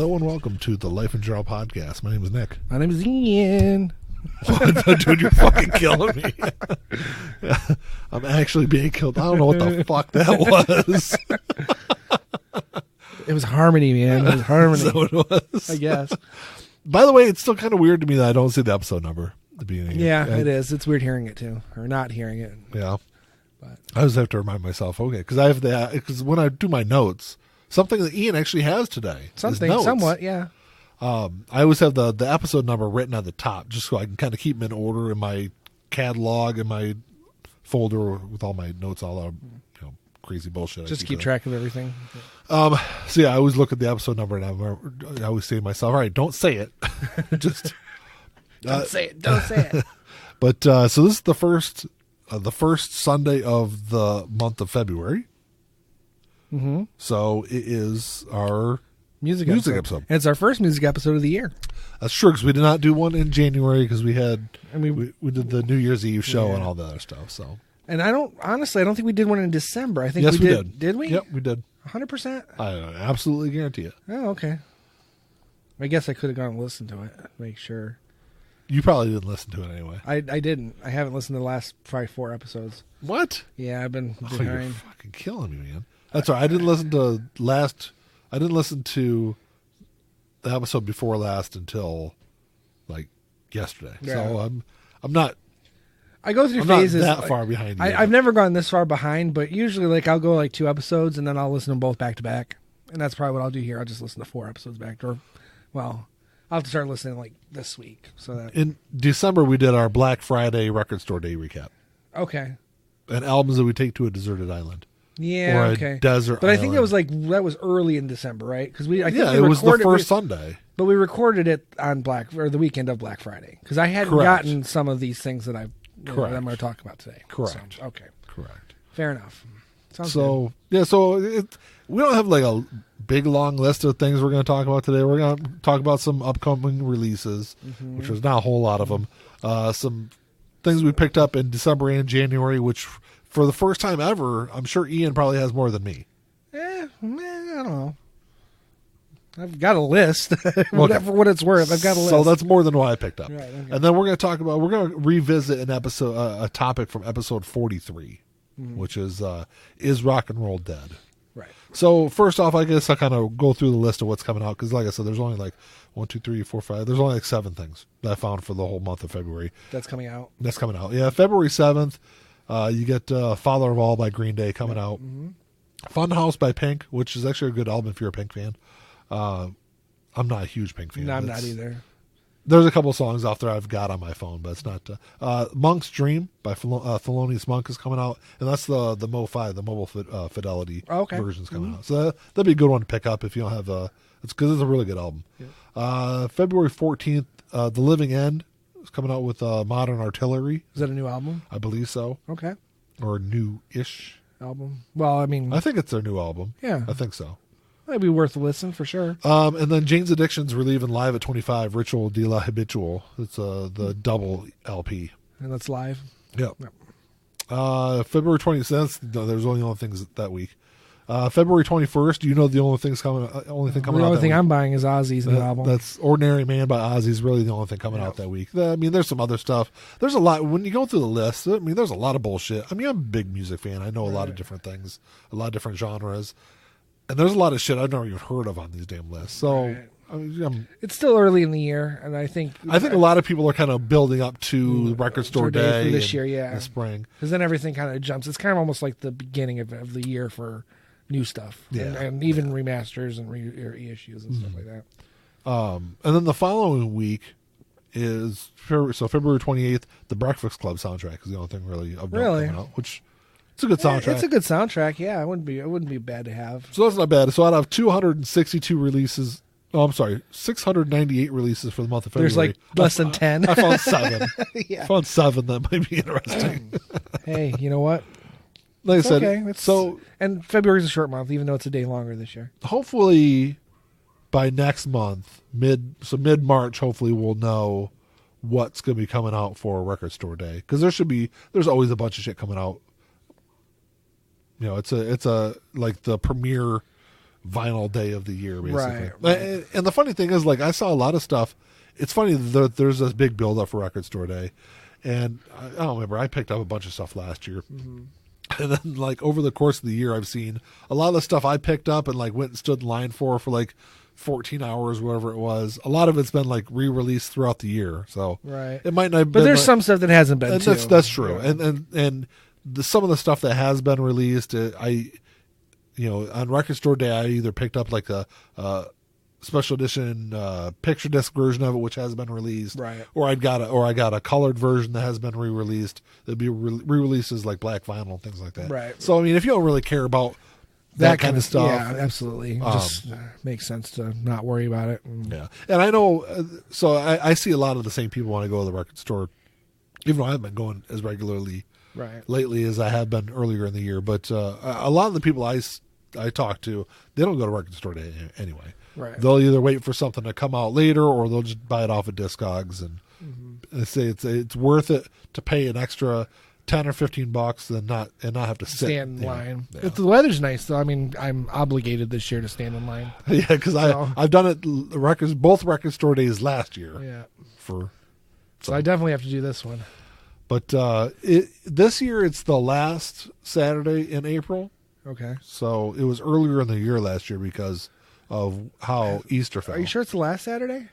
Hello and welcome to the Life in General podcast. My name is Nick. My name is Ian. Dude, you're fucking killing me. I'm actually being killed. I don't know what the fuck that was. It was harmony, man. It was harmony. So it was. I guess. By the way, it's still kind of weird to me that I don't see the episode number at the beginning. Yeah, it is. It's weird hearing it too, or not hearing it. Yeah. But I always have to remind myself, okay, because I have because when I do my notes, something that Ian actually has today. Somewhat, yeah. I always have the episode number written at the top just so I can kind of keep them in order in my catalog in my folder with all my notes, all that crazy bullshit. Just keep track of everything. So yeah, I always look at the episode number and I always say to myself, all right, don't say it. Just Don't say it. Don't say it. But so this is the first Sunday of the month of February. Mm-hmm. So it is our music episode. And it's our first music episode of the year. That's true, because we did not do one in January because we had we did the New Year's Eve show and all the other stuff. So, and I don't think we did one in December. I think yes, we did. Did we? Yep, we did. 100%. I absolutely guarantee it. Oh, okay. I guess I could have gone and listened to it. Make sure. You probably didn't listen to it anyway. I didn't. I haven't listened to the last probably 4 episodes. What? Yeah, I've been behind. You're fucking killing me, man. That's all right. I didn't listen to the episode before last until like yesterday. Yeah. So I'm not. I go through I'm phases. Not that far behind. I've never gone this far behind, but usually I'll go 2 episodes and then I'll listen to them both back to back, and that's probably what I'll do here. I'll just listen to 4 episodes back, or I'll have to start listening this week. So that in December we did our Black Friday Record Store Day recap. Okay. And albums that we take to a deserted island. Yeah, or okay. A desert but island. I think that was early in December, right? Because it was the first Sunday. But we recorded it on the weekend of Black Friday, because I hadn't gotten some of these things that I'm going to talk about today. Correct. So, okay. Correct. Fair enough. Sounds good. Yeah. So we don't have like a big long list of things we're going to talk about today. We're going to talk about some upcoming releases, which there's not a whole lot of them. Some things we picked up in December and January, which for the first time ever, I'm sure Ian probably has more than me. I don't know. I've got a list. For what it's worth, I've got a list. So that's more than what I picked up. Right, okay. And then we're going to revisit an episode, a topic from episode 43, which is Rock and Roll Dead? Right. So first off, I guess I'll kind of go through the list of what's coming out, because like I said, there's only like 1, 2, 3, 4, 5. There's only like 7 things that I found for the whole month of February. That's coming out. Yeah, February 7th, you get Father of All by Green Day coming out. Mm-hmm. Funhouse by Pink, which is actually a good album if you're a Pink fan. I'm not a huge Pink fan. No, I'm not either. There's a couple songs off there I've got on my phone, but it's not. Monk's Dream by Thelonious Monk is coming out, and that's the Mo5, the mobile fidelity version's coming out. So that'd be a good one to pick up if you don't have it's because it's a really good album. Yeah. February 14th, The Living End is coming out with Modern Artillery. Is that a new album? I believe so. Okay. Or new-ish album. Well, I mean, I think it's their new album. Yeah, I think so. That'd be worth a listen for sure. And then Jane's Addiction's relieving live at 25, Ritual de la Habitual. It's the double LP. And that's live? Yep. February 27th, no, there's only things that week. February 21st, you know the only thing coming out. The only thing I'm buying is Ozzy's new album. That's Ordinary Man by Ozzy's really the only thing coming out that week. I mean, there's some other stuff. There's a lot. When you go through the list, I mean, there's a lot of bullshit. I mean, I'm a big music fan. I know a lot of different things, a lot of different genres. And there's a lot of shit I've never even heard of on these damn lists. So it's still early in the year, and I think a lot of people are kind of building up to Record Store Day this year, in the spring, because then everything kind of jumps. It's kind of almost like the beginning of the year for new stuff, and even remasters and reissues and stuff like that. And then the following week is February 28th. The Breakfast Club soundtrack is the only thing really coming out, which. It's a good soundtrack. It's a good soundtrack. Yeah, it wouldn't be bad to have. So that's not bad. So out of 262 releases, 698 releases for the month of February. There's like less than 10. I found 7. Yeah. I found 7 that might be interesting. Hey, you know what? Like I said, and February's a short month, even though it's a day longer this year. Hopefully, by next month, mid-March, hopefully we'll know what's going to be coming out for Record Store Day, because there's always a bunch of shit coming out. You know, it's a like the premier vinyl day of the year, basically. Right. And the funny thing is, like, I saw a lot of stuff. It's funny that there's this big build up for Record Store Day, and I don't remember. I picked up a bunch of stuff last year. Mm-hmm. And then, like, over the course of the year, I've seen a lot of the stuff I picked up and, like, went and stood in line for like 14 hours, whatever it was. A lot of it's been, like, re-released throughout the year. So it might not have been. But there's some stuff that hasn't been, too. That's true. Yeah. And some of the stuff that has been released, on Record Store Day, I either picked up, like, a special edition picture disc version of it, which has been released, right? Or I got a colored version that has been re-released. It'll be re-released as like black vinyl and things like that, right? So I mean, if you don't really care about that kind of stuff, yeah, absolutely, just makes sense to not worry about it. Yeah, and I know, so I see a lot of the same people when I go to the record store, even though I haven't been going as regularly lately as I have been earlier in the year. But a lot of the people I talk to, they don't go to Record Store Day anyway. Right. They'll either wait for something to come out later, or they'll just buy it off of Discogs, and they say it's worth it to pay an extra $10 or $15 and not have to stand in line. Yeah. If the weather's nice, though, I mean, I'm obligated this year to stand in line. Yeah, because I've done it both Record Store Days last year. Yeah. So I definitely have to do this one. But this year it's the last Saturday in April. Okay. So it was earlier in the year last year because of how Easter fell. Are you sure it's the last Saturday?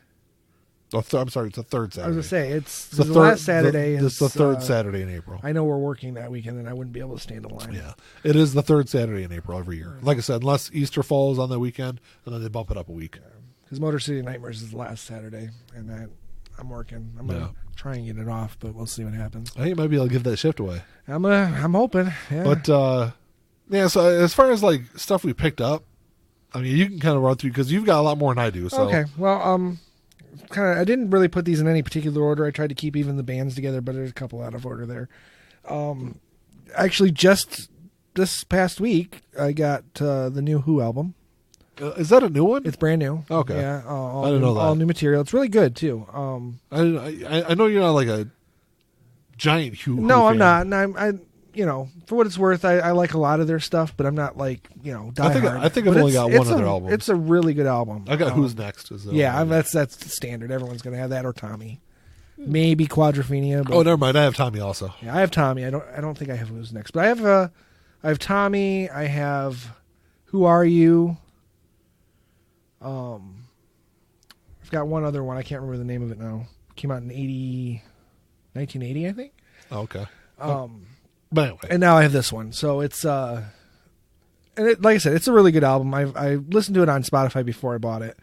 I'm sorry, it's the third Saturday. I was going to say, it's the last Saturday. It's the third Saturday in April. I know we're working that weekend, and I wouldn't be able to stand in line. Yeah, it is the third Saturday in April every year. Like I said, unless Easter falls on that weekend, and then they bump it up a week. Because Motor City Nightmares is the last Saturday, and I'm working. I'm going to try and get it off, but we'll see what happens. I think you might be able to give that shift away. I'm hoping, yeah. But, so as far as, like, stuff we picked up, I mean, you can kind of run through because you've got a lot more than I do. So. Okay, well, I didn't really put these in any particular order. I tried to keep even the bands together, but there's a couple out of order there. Actually, just this past week, I got the new Who album. Is that a new one? It's brand new. Okay, yeah, I didn't know that. All new material. It's really good too. I know you're not like a giant Who. No, fan. I'm not. And for what it's worth, I like a lot of their stuff, but I'm not like, diehard. I think I've only got one of their albums. It's a really good album. I got Who's Next. That's standard. Everyone's going to have that, or Tommy. Maybe Quadrophenia. But, never mind. I have Tommy also. Yeah, I have Tommy. I don't think I have Who's Next, but I have Tommy. I have Who Are You? I've got one other one. I can't remember the name of it now. It came out in 1980, I think. Oh, okay. But anyway. And now I have this one. So it's like I said, it's a really good album. I listened to it on Spotify before I bought it.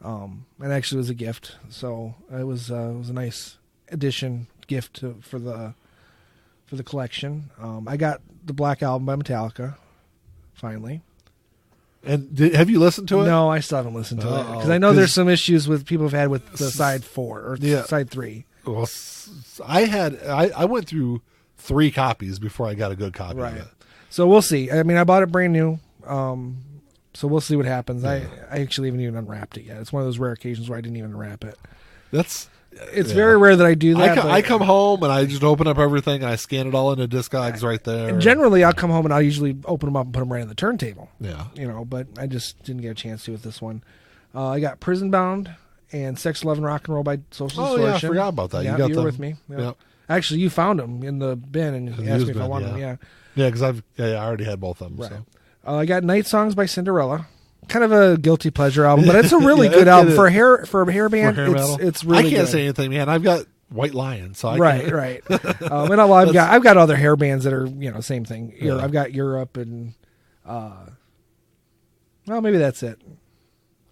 And actually it was a gift. So it was a nice gift for the collection. I got the Black Album by Metallica finally. And have you listened to it? No, I still haven't listened to it because I know there's some issues with people have had with the side 4 or side 3. Well, I went through 3 copies before I got a good copy of it. So we'll see. I mean, I bought it brand new. So we'll see what happens. Yeah. I actually haven't even unwrapped it yet. It's one of those rare occasions where I didn't even unwrap it. It's very rare that I do that. I come home and I just open up everything and I scan it all into Discogs right there. And generally, I'll come home and I'll usually open them up and put them right on the turntable. Yeah. But I just didn't get a chance to with this one. I got Prison Bound and Sex, Love, and Rock and Roll by Social Distortion. Oh, yeah, I forgot about that. Yeah, you were with me. Yeah. Yep. Actually, you found them in the bin and you asked me if I wanted them. Yeah. Yeah, because I already had both of them. Right. So. I got Night Songs by Cinderella. Kind of a guilty pleasure album, but it's a really good album for a hair band. It's really good. I can't say anything, man. I've got White Lion, so I can't. Right. And I've got other hair bands that are same thing. Yeah. I've got Europe and maybe that's it.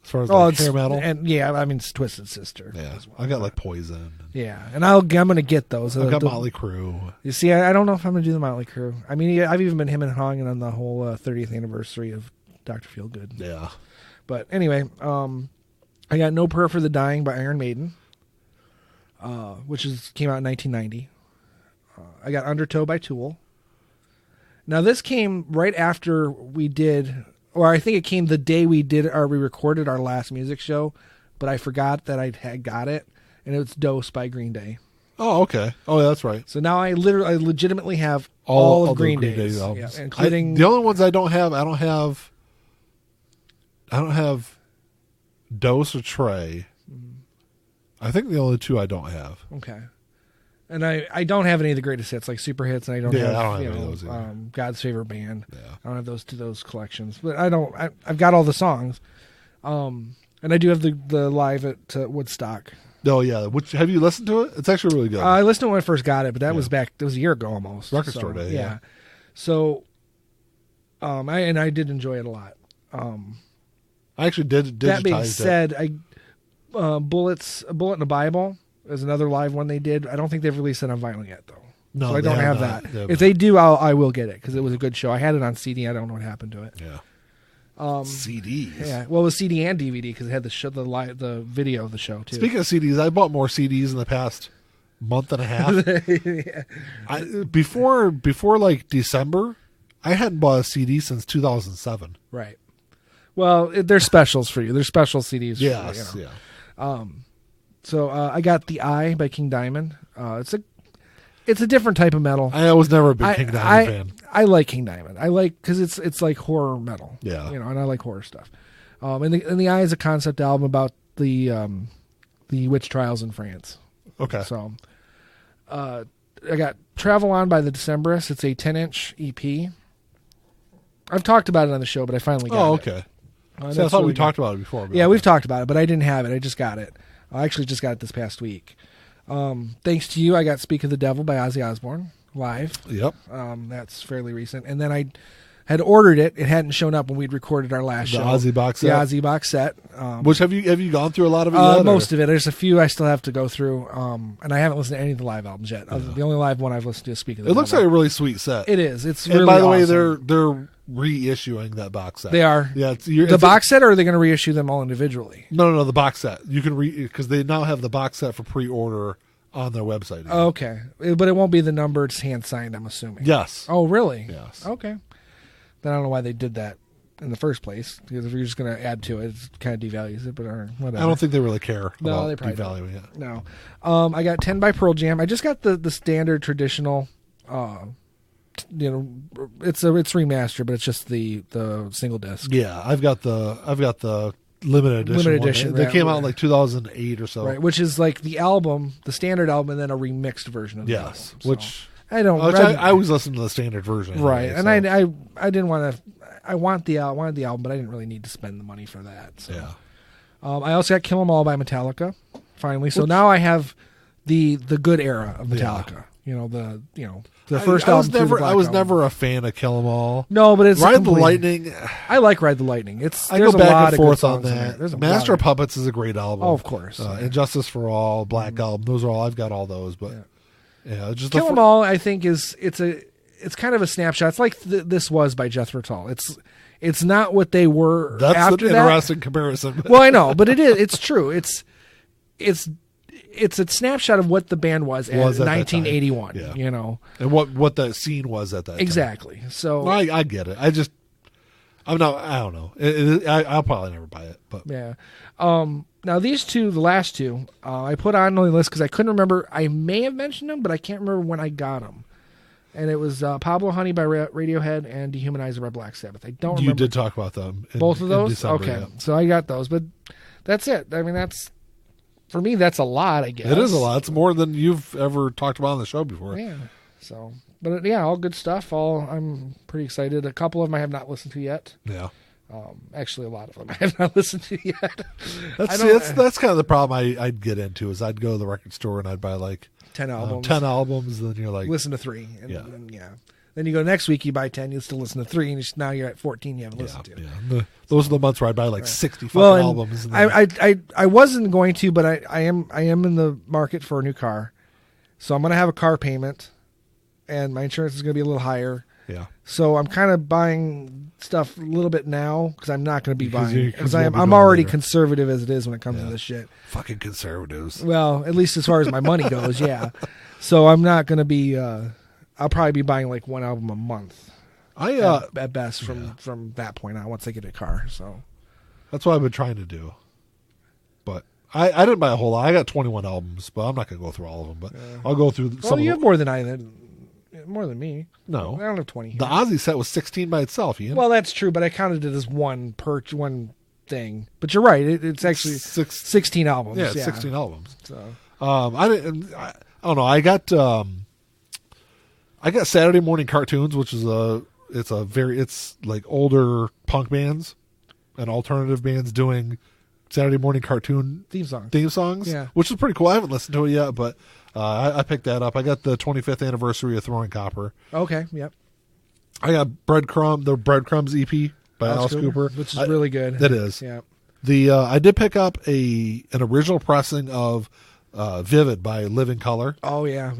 As far as hair metal, and it's Twisted Sister. Yeah, I got like Poison. Yeah, and I'm gonna get those. I've got Motley Crue. You see, I don't know if I'm gonna do the Motley Crue. I mean, I've even been him and hawing on the whole 30th anniversary of Dr. Feelgood. Yeah. But anyway, I got No Prayer for the Dying by Iron Maiden, which came out in 1990. I got Undertow by Tool. Now this came right after we did, or I think it came the day we recorded our last music show, but I forgot that I had got it, and it's Dose by Green Day. Oh, okay. Oh, yeah, that's right. So now I legitimately have all of Green Day's, albums. Yeah, including the only ones I don't have Dose or Trey. I think the only two I don't have. Okay. And I don't have any of the greatest hits like Super Hits, and I don't have any of those God's Favorite Band. Yeah. I don't have those collections, but I've got all the songs, and I do have the live at Woodstock. Oh yeah, which have you listened to it? It's actually really good. I listened to it when I first got it, but that was a year ago almost. Record store day. Yeah. So, I did enjoy it a lot. I actually did. That being said, Bullet in the Bible is another live one they did. I don't think they've released it on vinyl yet, though. No, so I don't have that. If they do, I will get it because it was a good show. I had it on CD. I don't know what happened to it. Yeah. CDs. Yeah. Well, it was CD and DVD because it had the video of the show too. Speaking of CDs, I bought more CDs in the past month and a half. Yeah. Before like December, I hadn't bought a CD since 2007. Right. Well, there's specials for you. There's special CDs. Yes. For you, yeah. So I got The Eye by King Diamond. It's a different type of metal. I was never a big King Diamond fan. I like King Diamond. I like because it's like horror metal. Yeah. And I like horror stuff. And the Eye is a concept album about the witch trials in France. Okay. So, I got Travel On by the Decemberists. It's a 10-inch EP. I've talked about it on the show, but I finally got it. Oh, okay. So I thought we talked about it before. Yeah, we've talked about it, but I didn't have it. I just got it. I actually just got it this past week. Thanks to you, I got Speak of the Devil by Ozzy Osbourne live. Yep. That's fairly recent. And then I had ordered it. It hadn't shown up when we'd recorded our last show. The Ozzy box set. The Ozzy box set. Which have you gone through a lot of it yet? Most of it. There's a few I still have to go through. And I haven't listened to any of the live albums yet. Yeah. The only live one I've listened to is Speak of the Devil. It looks like a really sweet set. It is. It's really awesome. And by the way, they're reissuing that box set. They are. Yeah, the box set, or are they going to reissue them all individually? No, the box set. You can because they now have the box set for pre-order on their website. Again. Okay, but it won't be the numbered hand signed, I'm assuming. Yes. Oh, really? Yes. Okay. Then I don't know why they did that in the first place, because if you're just going to add to it, it kind of devalues it. But whatever. I don't think they really care about they probably devaluing it. No. I got 10 by Pearl Jam. I just got the standard traditional. It's remastered, but it's just the single disc. Yeah, I've got the limited edition. They came out in like 2008 or so. Right, which is like the album, the standard album, and then a remixed version of the album. So which I don't. I always listen to the standard version. Right, anyway, and I didn't want to. I wanted the album, but I didn't really need to spend the money for that. So. Yeah. I also got Kill 'Em All by Metallica. Finally, so now I have the good era of Metallica. Yeah. The first album. I was never a fan of Kill 'Em All. No, but it's Ride the Lightning. I like Ride the Lightning. I go back and forth on that. Master of Puppets is a great album. Oh, of course. Injustice for All, Black Album. Those are all. I've got all those, but just Kill 'Em All. I think it's kind of a snapshot. It's like this was by Jethro Tull. It's not what they were. That's after an interesting comparison. Well, I know, but it is. It's true. It's a snapshot of what the band was in 1981. Yeah. And what that scene was at that time. Exactly. So I get it. I don't know. I'll probably never buy it. But yeah. Now these two, the last two, I put on the list because I couldn't remember. I may have mentioned them, but I can't remember when I got them. And it was Pablo Honey by Radiohead and Dehumanizer by Black Sabbath. I don't remember. You did talk about them. Both of those? December, okay. Yeah. So I got those. But that's it. I mean, for me, that's a lot, I guess. It is a lot. It's more than you've ever talked about on the show before. Yeah. So, but yeah, all good stuff. I'm pretty excited. A couple of them I have not listened to yet. Yeah. Actually, a lot of them I have not listened to yet. That's kind of the problem I'd get into is I'd go to the record store and I'd buy like 10 albums. 10 albums, and then you're like... Listen to 3. Then you go next week, you buy 10, you still listen to 3, and now you're at 14 you haven't listened to. Yeah. Those are the months where I buy like 60 fucking albums. And I wasn't going to, but I am in the market for a new car. So I'm going to have a car payment, and my insurance is going to be a little higher. Yeah. So I'm kind of buying stuff a little bit now because I'm not going to be buying because I'm already conservative as it is when it comes to this shit. Fucking conservatives. Well, at least as far as my money goes, yeah. So I'm not going to be. I'll probably be buying like one album a month. At best from that point on once I get a car. So that's what I've been trying to do. But I didn't buy a whole lot. I got 21 albums, but I'm not going to go through all of them. But I'll go through. Well, you have more than more than me. No, I don't have 20. The Ozzy set was 16 by itself. Ian. Well, that's true, but I counted it as one thing. But you're right. It's actually 16 albums. Yeah, 16 albums. So I don't know. I got Saturday Morning Cartoons, which is it's like older punk bands and alternative bands doing Saturday Morning Cartoon theme songs. Yeah, which is pretty cool. I haven't listened to it yet, but I picked that up. I got the 25th anniversary of Throwing Copper. Okay, yep. I got the Breadcrumbs EP by Alice Cooper, which is really good. It is. Yeah. I did pick up an original pressing of Vivid by Living Color. Oh yeah.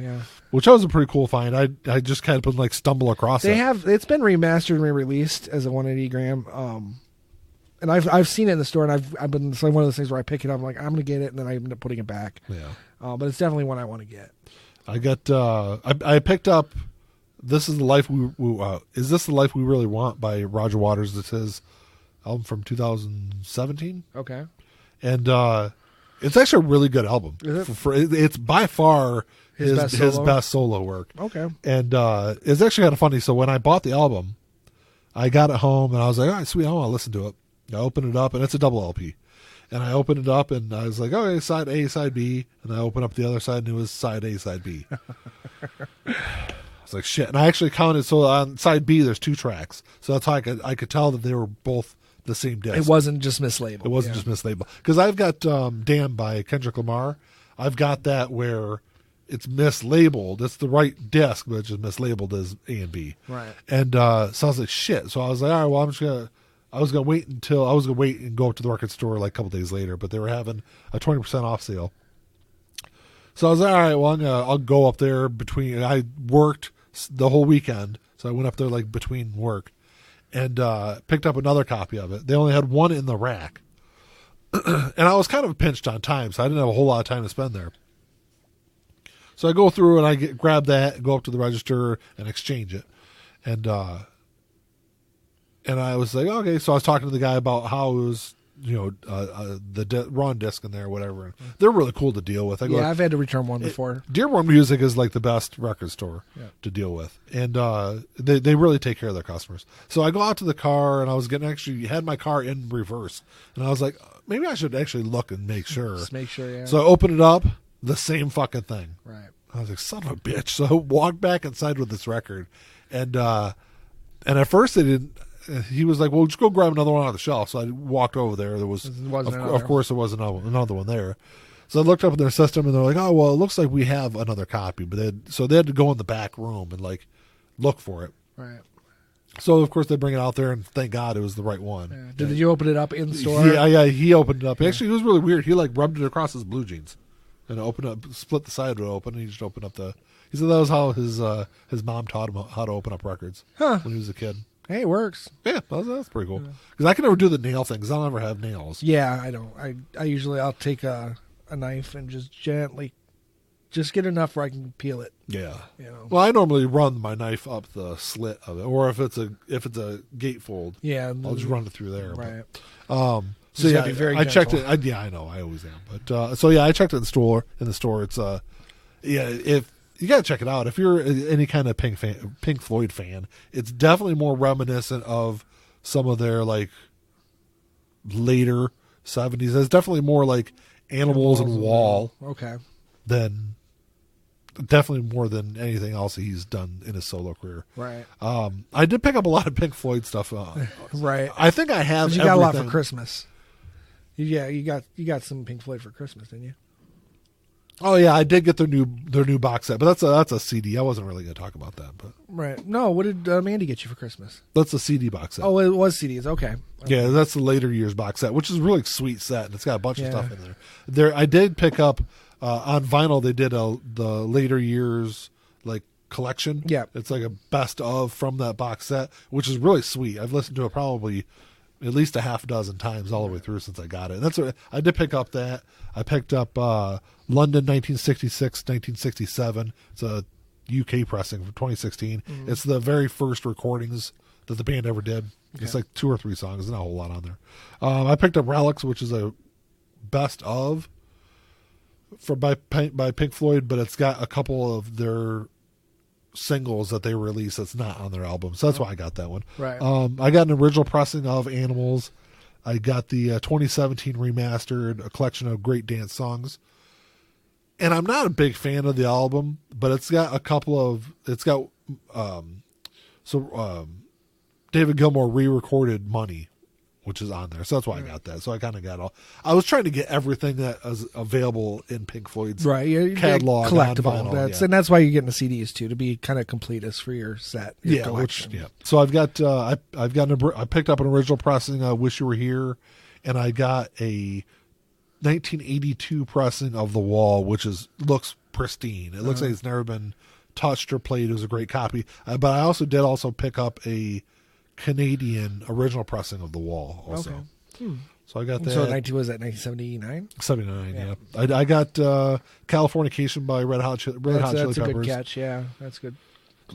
Which was a pretty cool find. I just kind of been like stumble across it. It's been remastered and re-released as a 180 gram. And I've seen it in the store, and I've been, it's like one of those things where I pick it up, I'm like, I'm gonna get it, and then I end up putting it back. Yeah. But it's definitely one I want to get. I got I picked up This Is the Life Is This the Life We Really Want by Roger Waters. This is album from 2017. Okay. And it's actually a really good album. Is it? It's by far his best solo work. Okay. And it's actually kind of funny. So when I bought the album, I got it home and I was like, all right, sweet, I want to listen to it. I opened it up and it's a double LP. And I opened it up and I was like, okay, side A, side B. And I opened up the other side and it was side A, side B. I was like, shit. And I actually counted. So on side B, there's 2 tracks. So that's how I could tell that they were both the same disc. It wasn't just mislabeled. It wasn't just mislabeled. Because I've got Damn by Kendrick Lamar. I've got that where it's mislabeled. It's the right disc, but it's just mislabeled as A and B. Right. And so I was like, shit. So I was like, all right, well, I was gonna wait and go up to the record store like a couple days later, but they were having a 20% off sale. So I was like, all right, well, I'll go up there between. I worked the whole weekend, so I went up there like between work, and picked up another copy of it. They only had one in the rack, and I was kind of pinched on time, so I didn't have a whole lot of time to spend there. So I go through and I grab that, go up to the register, and exchange it, and I was like, okay. So I was talking to the guy about how it was, the Ron disc in there, or whatever. They're really cool to deal with. I've had to return one before. Dearborn Music is like the best record store to deal with, and they really take care of their customers. So I go out to the car, and I was had my car in reverse, and I was like, maybe I should actually look and make sure. Just make sure, yeah. So I opened it up, the same fucking thing. Right. I was like, son of a bitch. So I walked back inside with this record, and at first they didn't. He was like, well, just go grab another one off the shelf. So I walked over there. There was, of course, there was another one there. So I looked up in their system, and they're like, oh, well, it looks like we have another copy. But so they had to go in the back room and like look for it. Right. So of course they bring it out there, and thank God it was the right one. Yeah. Did you open it up in store? Yeah, he opened it up. Actually, it was really weird. He like rubbed it across his blue jeans, and split the side open, and he just opened up He said that was how his mom taught him how to open up records when he was a kid. Hey, it works. Yeah, that's pretty cool. Because I can never do the nail thing because I'll never have nails. Yeah, I don't. I usually I'll take a knife and just gently, just get enough where I can peel it. Yeah. Well, I normally run my knife up the slit of it, or if it's a gatefold, I'll just run it through there. Right. But, so yeah, I checked it. I know, I always am. But I checked it in the store. It's if you gotta check it out. If you're any kind of Pink Floyd fan, it's definitely more reminiscent of some of their like later 70s. It's definitely more like Animals and Wall. Okay. Definitely more than anything else he's done in his solo career. Right. I did pick up a lot of Pink Floyd stuff. Right. I think I have. You got a lot for Christmas. Yeah, you got some Pink Floyd for Christmas, didn't you? Oh yeah, I did get their new box set, but that's a CD. I wasn't really going to talk about that, but right. No, what did Mandy get you for Christmas? That's a CD box set. Oh, it was CDs. Okay. Yeah, that's the later years box set, which is a really sweet set, and it's got a bunch of stuff in there. I did pick up on vinyl. They did the later years like collection. Yeah, it's like a best of from that box set, which is really sweet. I've listened to it probably at least a half dozen times all the way through since I got it. And that's what I did pick up. That I picked up London 1966, 1967. It's a UK pressing from 2016. Mm-hmm. It's the very first recordings that the band ever did. Okay. It's like 2 or 3 songs. There's not a whole lot on there. I picked up Relics, which is a best of by Pink Floyd, but it's got a couple of their singles that they released that's not on their album. So that's why I got that one. Right. I got an original pressing of Animals. I got the 2017 remastered, a collection of great dance songs. And I'm not a big fan of the album, but it's got a couple of, David Gilmour re-recorded Money, which is on there. So that's why I got that. So I kind of got all, I was trying to get everything that is available in Pink Floyd's catalog. Collectible. And that's why you're getting the CDs too, to be kind of completists for your set. Your collection. So I've got, I picked up an original pressing of Wish You Were Here, and I got a 1982 pressing of The Wall, which looks pristine. It looks like it's never been touched or played. It was a great copy. But I also did pick up a Canadian original pressing of The Wall also. Okay. So I got that. So was that 1979? 79, yeah. I got Californication by Red Hot Chili Peppers. That's a good catch, yeah. That's good.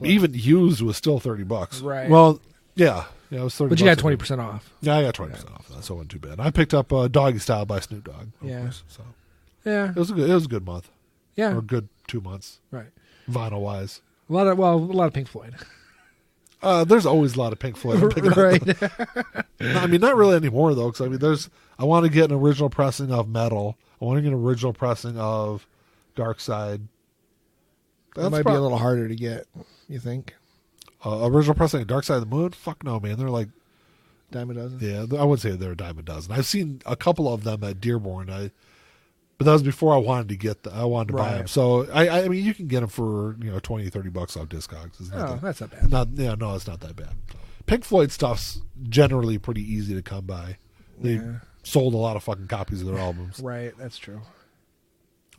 Even used was still $30. Right. Well, yeah. Yeah, it was $30. But you got 20% off. Yeah, I got 20% off. That, so it wasn't too bad. I picked up Doggy Style by Snoop Dogg. Course, so. Yeah. It was a good month. Yeah. Or a good 2 months. Right. Vinyl wise. A lot of Pink Floyd. There's always a lot of Pink Floyd. Right. I mean, not really anymore though, because I mean, I want to get an original pressing of Metal. I want to get an original pressing of Dark Side. That might be a little harder to get. You think? Original pressing of Dark Side of the Moon? Fuck no, man. They're like dime a dozen. Yeah, I wouldn't say they're a dime a dozen. I've seen a couple of them at Dearborn. But that was before I wanted to buy them. So I mean, you can get them for $20-$30 off Discogs. That's not bad. No, it's not that bad. Pink Floyd stuff's generally pretty easy to come by. They sold a lot of fucking copies of their albums. Right, that's true.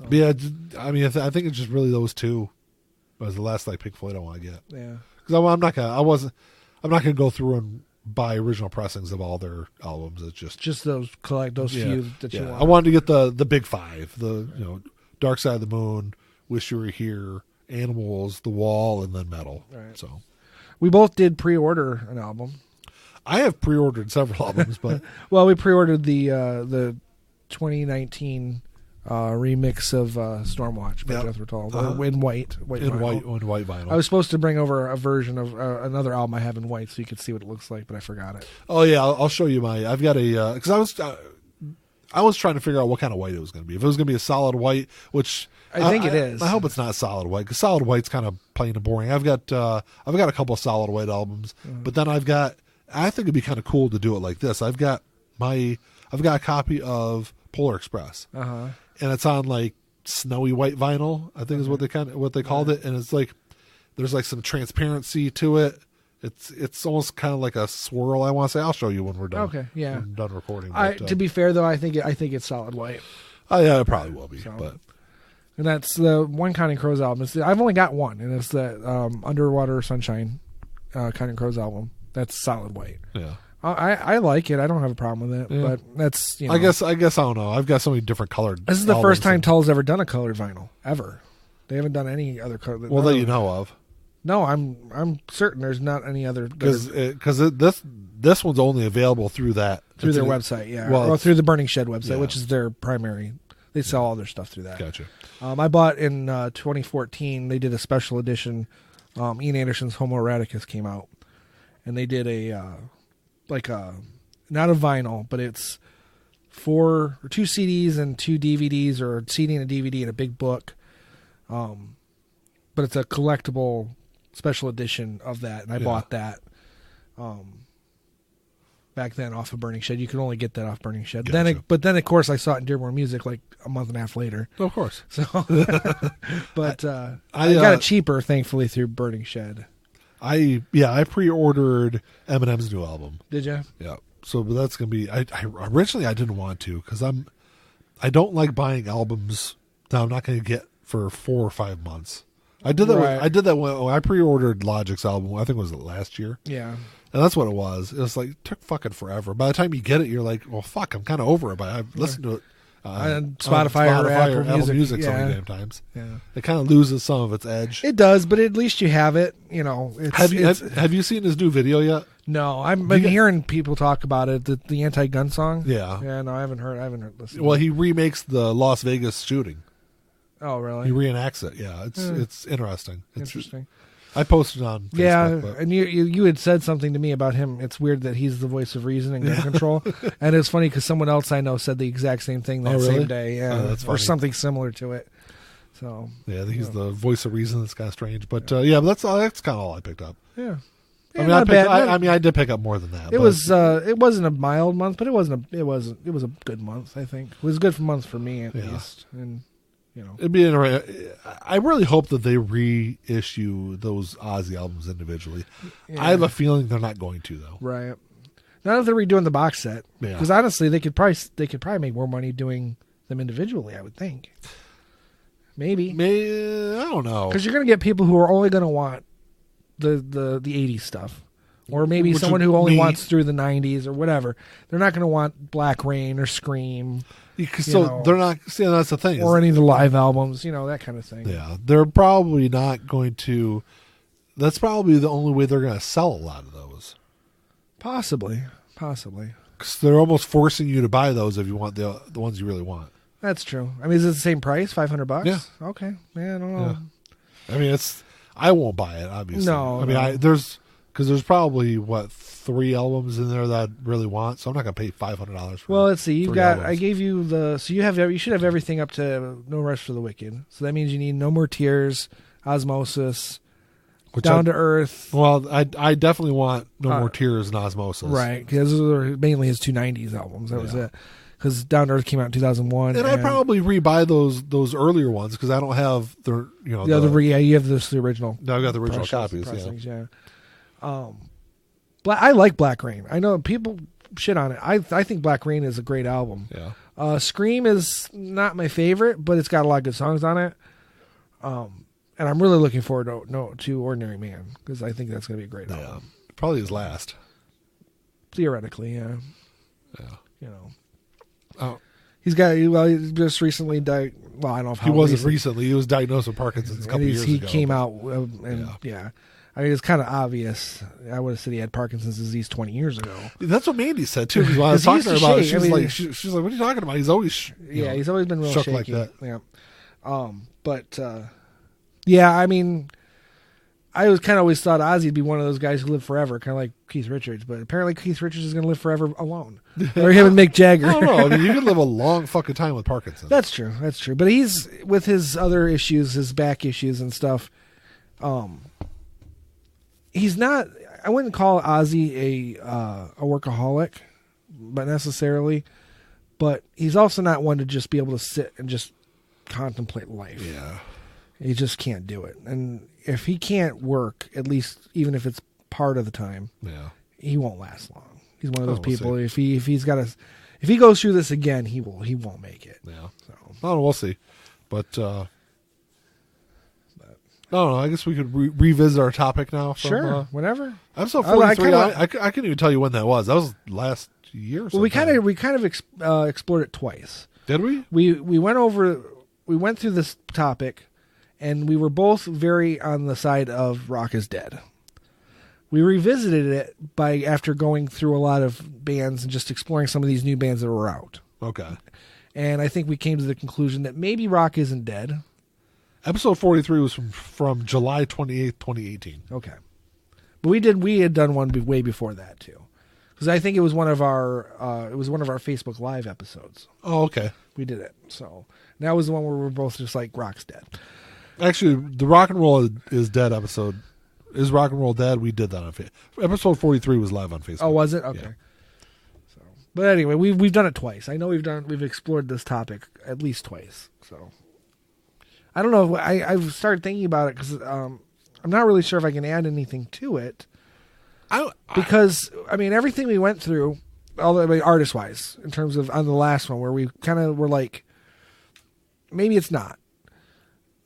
But yeah, I mean, I think it's just really those two. Was the last Pink Floyd I want to get. Yeah, because I'm not gonna go through and buy original pressings of all their albums. It's just those few that you want. I wanted to get the big five, Dark Side of the Moon, Wish You Were Here, Animals, The Wall, and then Metal. Right. So we both did pre-order an album. I have pre-ordered several albums, but well, we pre-ordered the 2019 remix of Stormwatch by Jethro Tull in white vinyl. I was supposed to bring over a version of another album I have in white so you could see what it looks like, but I forgot it. Oh yeah, I'll show you I've got a because I was trying to figure out what kind of white it was going to be. If it was going to be a solid white, which I think it is. I hope it's not solid white, because solid white's kind of plain and boring. I've got a couple of solid white albums, but then I think it'd be kind of cool to do it like this. I've got a copy of Polar Express. And it's on snowy white vinyl, I think is what they called it, and it's there's some transparency to it. It's almost kind of like a swirl. I want to say I'll show you when we're done. Okay, yeah, when I'm done recording. But, to be fair though, I think it's solid white. Oh yeah, it probably will be. And that's the One Counting Crows album. I've only got one, and it's the Underwater Sunshine Counting Crows album. That's solid white. Yeah. I like it. I don't have a problem with it, but that's I guess I don't know. I've got so many different colored. This is the first time Tull's ever done a colored vinyl ever. They haven't done any other color. Well, that you know of. No, I'm certain there's not any other because this one's only available through their website, or through the Burning Shed website, which is their primary. They sell all their stuff through that. Gotcha. I bought in 2014. They did a special edition. Ian Anderson's Homo Eroticus came out, and they did not a vinyl, but it's 2 CDs and 2 DVDs, or a CD and a DVD and a big book. But it's a collectible special edition of that, and I bought that back then off of Burning Shed. You could only get that off Burning Shed. Gotcha. But then of course I saw it in Dearborn Music a month and a half later. Of course. So, but I got it cheaper, thankfully, through Burning Shed. I pre-ordered Eminem's new album. Did you? Yeah. So that's gonna be. I originally I didn't want to, because I don't like buying albums that I'm not going to get for 4 or 5 months. I did that. I did that when I pre-ordered Logic's album. I think it was last year. Yeah. And that's what it was. It was it took fucking forever. By the time you get it, you're like, well, fuck, I'm kind of over it. But I've listened to it on Spotify or Apple Music so many damn times. Yeah. It kind of loses some of its edge. It does, but at least you have it. Have you seen his new video yet? No, I've been hearing people talk about it. The anti-gun song. Yeah. Yeah. No, I haven't heard. Listened. Well, he remakes the Las Vegas shooting. Oh, really? He reenacts it. Yeah, it's interesting. Interesting. I posted on Facebook. Yeah, and you had said something to me about him. It's weird that he's the voice of reason and gun control. And it's funny because someone else I know said the exact same thing that same day. Yeah, that's funny. Or something similar to it. So yeah, he's the voice of reason. It's kind of strange, but but that's kind of all I picked up. Yeah. I mean, I did pick up more than that. It wasn't a mild month, but it was a good month. I think it was a good month for me at least, and it'd be interesting. I really hope that they reissue those Ozzy albums individually. Yeah. I have a feeling they're not going to though. Right. Not if they're redoing the box set, because honestly, they could probably make more money doing them individually. I would think. Maybe I don't know, because you're going to get people who are only going to want the 80s stuff, or maybe someone who only wants through the 90s or whatever. They're not going to want Black Rain or Scream. They're not. See, that's the thing, or any of the live albums, that kind of thing. Yeah, they're probably not going to. That's probably the only way they're going to sell a lot of those. Possibly, because they're almost forcing you to buy those if you want the ones you really want. That's true. I mean, is it the same price, $500? Yeah. Okay. Man, I don't know. Yeah. I mean, I won't buy it, obviously. No. I mean, there's probably 3 albums in there that I really want, so I'm not gonna pay $500 for. Well, let's see. You've got. albums. I gave you so you should have everything up to No Rest for the Wicked. So that means you need No More Tears, Osmosis, Down to Earth. Well, I definitely want No More Tears and Osmosis. Right, because those are mainly his 2 90s albums. That was it. Because Down to Earth came out in 2001, and I'd probably rebuy those earlier ones because I don't have the you have the original. No, I've got the original copies. Yeah. I like Black Rain. I know people shit on it. I think Black Rain is a great album. Yeah. Scream is not my favorite, but it's got a lot of good songs on it. And I'm really looking forward to Ordinary Man because I think that's going to be a great album. Probably his last. Theoretically, yeah. Yeah. Oh, he just recently died. Well, I don't know if he wasn't recently. He was diagnosed with Parkinson's a couple years ago. He came out and I mean, it's kind of obvious. I would have said he had Parkinson's disease 20 years ago. That's what Mandy said too. Because when I was talking to her about it, she's like, "What are you talking about? He's always he's always been real shook shaky." like that. Yeah. I mean, I always thought Ozzy'd be one of those guys who live forever, kind of like Keith Richards. But apparently, Keith Richards is going to live forever alone, or him and Mick Jagger. I don't know. I mean, you can live a long fucking time with Parkinson's. That's true. But he's with his other issues, his back issues and stuff. He's not. I wouldn't call Ozzy a workaholic, but necessarily. But he's also not one to just be able to sit and just contemplate life. Yeah, he just can't do it. And if he can't work, at least even if it's part of the time, he won't last long. He's one of those people. If he goes through this again, he won't make it. Yeah. So we'll see. But I don't know. I guess we could revisit our topic now. Sure, whenever. Episode 43. I couldn't even tell you when that was. That was last year. Well, we kind of explored it twice. Did we? We went through this topic, and we were both very on the side of Rock is Dead. We revisited it after going through a lot of bands and just exploring some of these new bands that were out. Okay. And I think we came to the conclusion that maybe Rock isn't dead. Episode 43 was from July 28th, 2018. Okay. But we had done one way before that too. Because I think it was one of our Facebook Live episodes. Oh, okay. We did it. So that was the one where we were both just like, Rock's dead. Actually, the Rock and Roll is Dead episode. Is Rock and Roll Dead? We did that on Facebook. Episode 43 was live on Facebook. Oh, was it? Okay. Yeah. So, but anyway, we've done it twice. I know we've explored this topic at least twice. So I don't know. I've started thinking about it because I'm not really sure if I can add anything to it. Because everything we went through, artist wise, in terms of on the last one where we kind of were like, maybe it's not.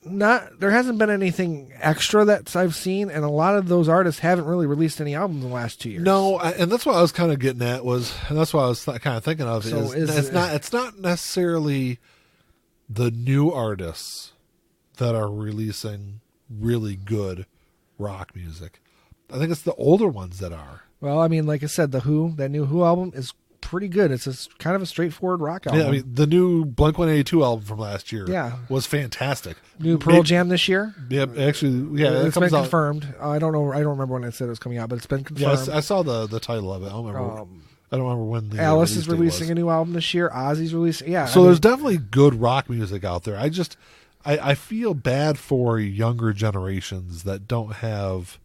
There hasn't been anything extra that I've seen, and a lot of those artists haven't really released any albums in the last 2 years. No, and that's what I was kind of getting at and that's what I was kind of thinking of. So it's not necessarily the new artists that are releasing really good rock music. I think it's the older ones that are. Well, like I said, the Who, that new Who album is pretty good. It's kind of a straightforward rock album. Yeah, I mean, the new Blink-182 album from last year was fantastic. New Pearl Jam this year? Yeah, actually, it's been confirmed. I don't know. I don't remember when it said it was coming out, but it's been confirmed. Yeah, I saw the title of it. I don't remember when the Alice is releasing a new album this year. Ozzy's releasing. Yeah. So there's definitely good rock music out there. I feel bad for younger generations that don't have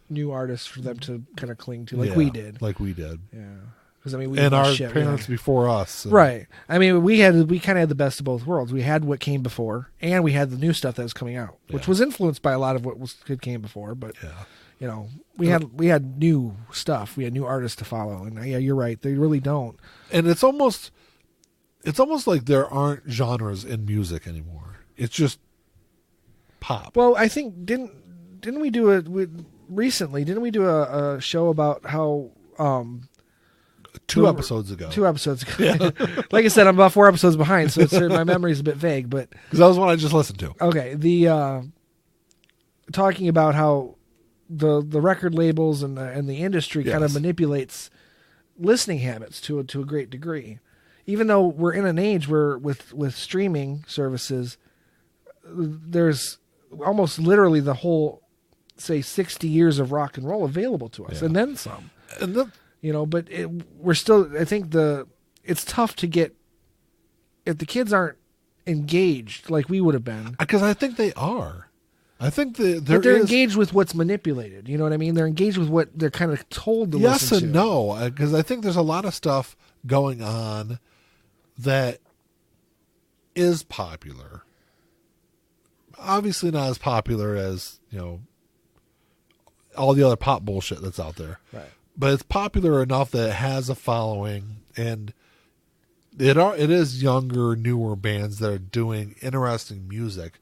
new artists for them to kind of cling to, like we did. Yeah. Because we and our parents before us, right? I mean, we kind of had the best of both worlds. We had what came before, and we had the new stuff that was coming out, which was influenced by a lot of what came before. But we had new stuff. We had new artists to follow, and you're right. They really don't. And it's almost like there aren't genres in music anymore. It's just pop. Well, I think didn't we do recently? Didn't we do a show about how? 2 episodes ago. 2 episodes ago. Yeah. Like I said, I'm about 4 episodes behind, so my memory's a bit vague. But because that was one I just listened to. Okay, the talking about how the record labels and the industry kind of manipulates listening habits to a great degree. Even though we're in an age where with streaming services, there's almost literally the whole, say, 60 years of rock and roll available to us, and then some. And but we're still. I think it's tough to get if the kids aren't engaged like we would have been. Because I think they are. I think they're engaged with what's manipulated. You know what I mean? They're engaged with what they're kind of told to listen to. Yes and no, because I think there's a lot of stuff going on that is popular. Obviously not as popular as, all the other pop bullshit that's out there. Right. But it's popular enough that it has a following, and it is younger, newer bands that are doing interesting music.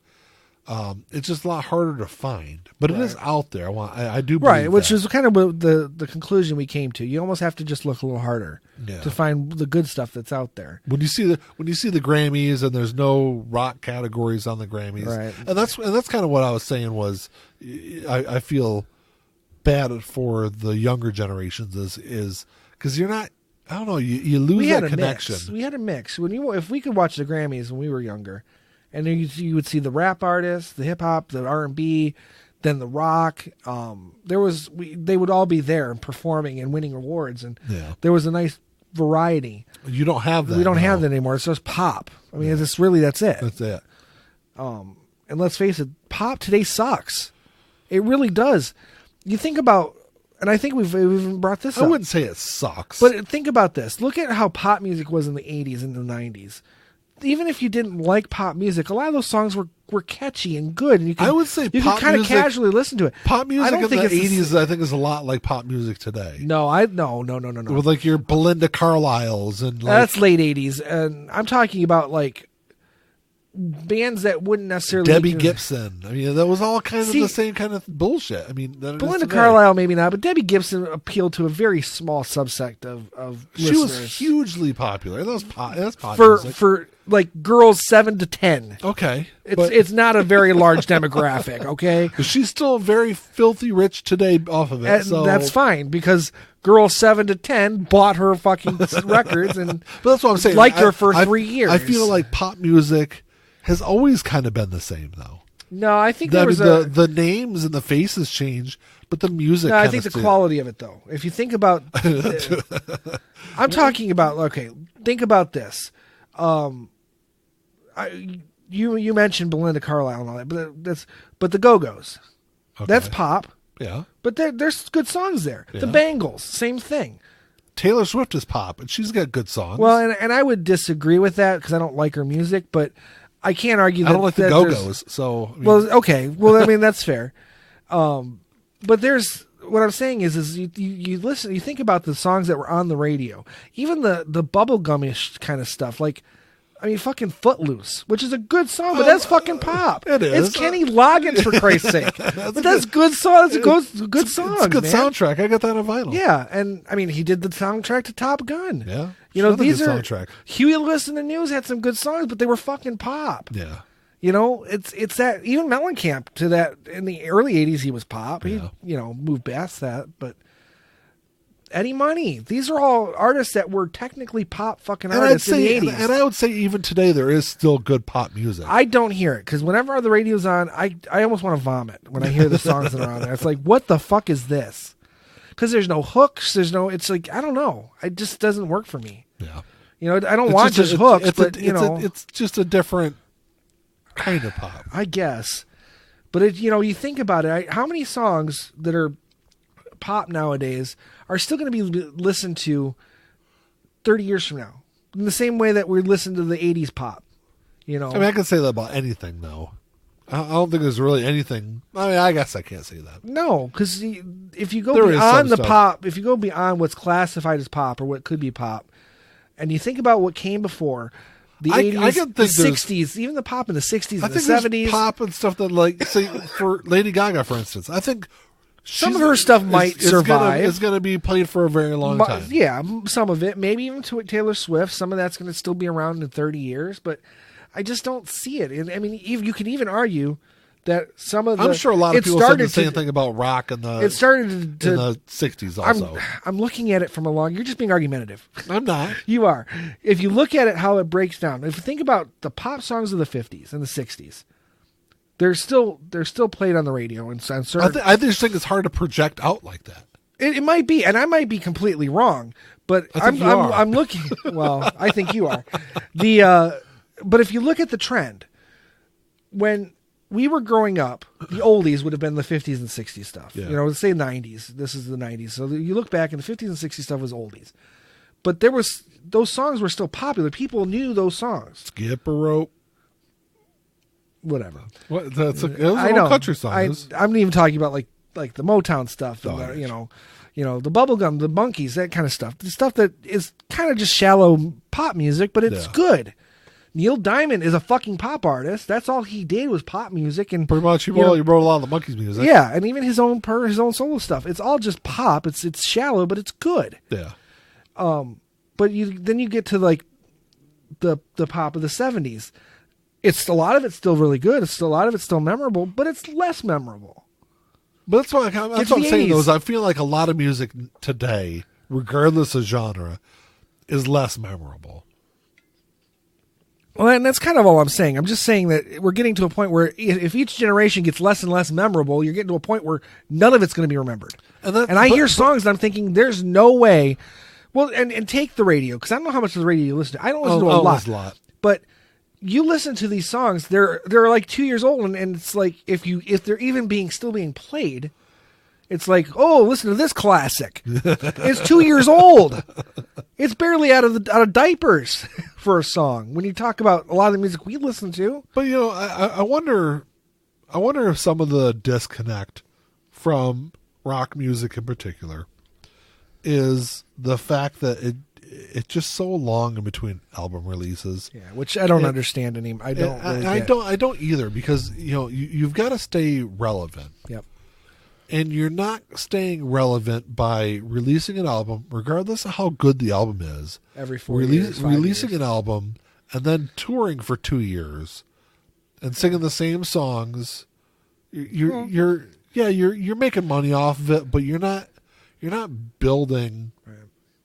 It's just a lot harder to find, but it is out there. I do believe right, which is kind of the conclusion we came to. You almost have to just look a little harder to find the good stuff that's out there. When you see the Grammys and there's no rock categories on the Grammys, right. and that's kind of what I was saying was I feel bad for the younger generations is because you're not. I don't know. You lose that connection. We had a mix if we could watch the Grammys when we were younger, and then you would see the rap artists, the hip hop, the R&B, then the rock. They would all be there and performing and winning awards, and there was a nice variety. You don't have that. We don't have that anymore. It's just pop. I mean, that's it. That's it. And let's face it, pop today sucks. It really does. You think about, and I think we've even brought this up. I wouldn't say it sucks. But think about this. Look at how pop music was in the 80s and the 90s. Even if you didn't like pop music, a lot of those songs were catchy and good. And I would say you could kind of casually listen to it. Pop music in the 80s, I think, is a lot like pop music today. No. With like your Belinda Carlisles and that's late 80s. And I'm talking about like bands that wouldn't necessarily Debbie Gibson. I mean, that was all kind of the same kind of bullshit. I mean, Belinda Carlisle maybe not, but Debbie Gibson appealed to a very small subsect of she listeners. Was hugely popular. That's pop music. For like girls 7 to 10. Okay, it's not a very large demographic. Okay, she's still very filthy rich today off of it. And so that's fine because girls 7 to 10 bought her fucking records and but that's what I'm saying. Liked her for 3 years. I feel like pop music has always kind of been the same, though. No, I think the names and the faces change, but the music. No, I think the quality of it, though. If you think about, I'm talking about. Okay, think about this. You mentioned Belinda Carlisle and all that, but the Go-Go's, that's pop. Yeah, but there's good songs there. Yeah. The Bangles, same thing. Taylor Swift is pop, and she's got good songs. Well, and I would disagree with that because I don't like her music, but I can't argue that. I don't like the Go-Go's, so. I mean. Well, okay. Well, I mean, that's fair. But what I'm saying is you listen, you think about the songs that were on the radio, even the bubblegumish kind of stuff, like, I mean, fucking Footloose, which is a good song, but that's fucking pop. It is. It's Kenny Loggins, for Christ's sake. But that's good song. It's good song. It's a good soundtrack. I got that on vinyl. Yeah, and I mean, he did the soundtrack to Top Gun. Yeah. These are soundtrack. Huey Lewis and the News had some good songs, but they were fucking pop. Yeah. It's that even Mellencamp to that in the early 80s he was pop. He moved past that, but Eddie Money. These are all artists that were technically pop fucking artists in the 80s. And I would say even today there is still good pop music. I don't hear it because whenever the radio's on, I almost want to vomit when I hear the songs that are on there. It's like, what the fuck is this? Because there's no hooks. It's like, I don't know. It just doesn't work for me. Yeah. You know, I don't want just hooks, but it's just a different kind of pop, I guess. But you think about it. How many songs that are pop nowadays are still going to be listened to 30 years from now, in the same way that we listen to the 80s pop? You know, I mean, I can say that about anything, though. I don't think there's really anything. I mean, I guess I can't say that. No, because if you go beyond the pop, if you go beyond what's classified as pop or what could be pop, and you think about what came before, the 80s, the 60s, even the pop in the 60s and the 70s. Pop and stuff that, like, say, for Lady Gaga, for instance, I think some of her stuff might survive. It's going to be played for a very long time. Yeah, some of it. Maybe even to Taylor Swift. Some of that's going to still be around in 30 years, but I just don't see it. And I mean, you can even argue that some of the... I'm sure a lot of people said the same thing about rock in the... It started in the 60s also. I'm looking at it from a long... You're just being argumentative. I'm not. You are. If you look at it, how it breaks down. If you think about the pop songs of the 50s and the 60s, they're still played on the radio. And I just think it's hard to project out like that. It might be, and I might be completely wrong, but I'm looking... Well, I think you are. But if you look at the trend, when we were growing up, the oldies would have been the 50s and 60s stuff. Yeah. You know, let's say 90s. This is the 90s. So you look back, and the 50s and 60s stuff was oldies. But those songs were still popular. People knew those songs. Skip a Rope. Whatever. What? That's I know country songs. I'm not even talking about like the Motown stuff. And the Bubblegum, the Monkees, that kind of stuff. The stuff that is kind of just shallow pop music, but it's good. Neil Diamond is a fucking pop artist. That's all he did was pop music, and pretty much he wrote a lot of the Monkees music. Yeah, and even his own solo stuff. It's all just pop. It's shallow, but it's good. Yeah. But then you get to like the pop of the 70s. A lot of it's still really good. A lot of it's still memorable, but it's less memorable. But that's what I'm saying. Though, is I feel like a lot of music today, regardless of genre, is less memorable. Well, and that's kind of all I'm saying. I'm just saying that we're getting to a point where if each generation gets less and less memorable, you're getting to a point where none of it's going to be remembered. And I hear songs and I'm thinking, there's no way. Well, and take the radio, because I don't know how much of the radio you listen to. I don't listen to a lot. But you listen to these songs, they're like 2 years old, and it's like if they're even still being played, it's like, oh, listen to this classic. It's 2 years old. It's barely out of diapers for a song. When you talk about a lot of the music we listen to, but I wonder if some of the disconnect from rock music in particular is the fact that it's just so long in between album releases. Yeah, which I don't understand anymore. I don't either, because you've got to stay relevant. Yep. And you're not staying relevant by releasing an album, regardless of how good the album is. Every 4 years, releasing years. An album and then touring for 2 years and singing the same songs. You're making money off of it, but you're not building. Right.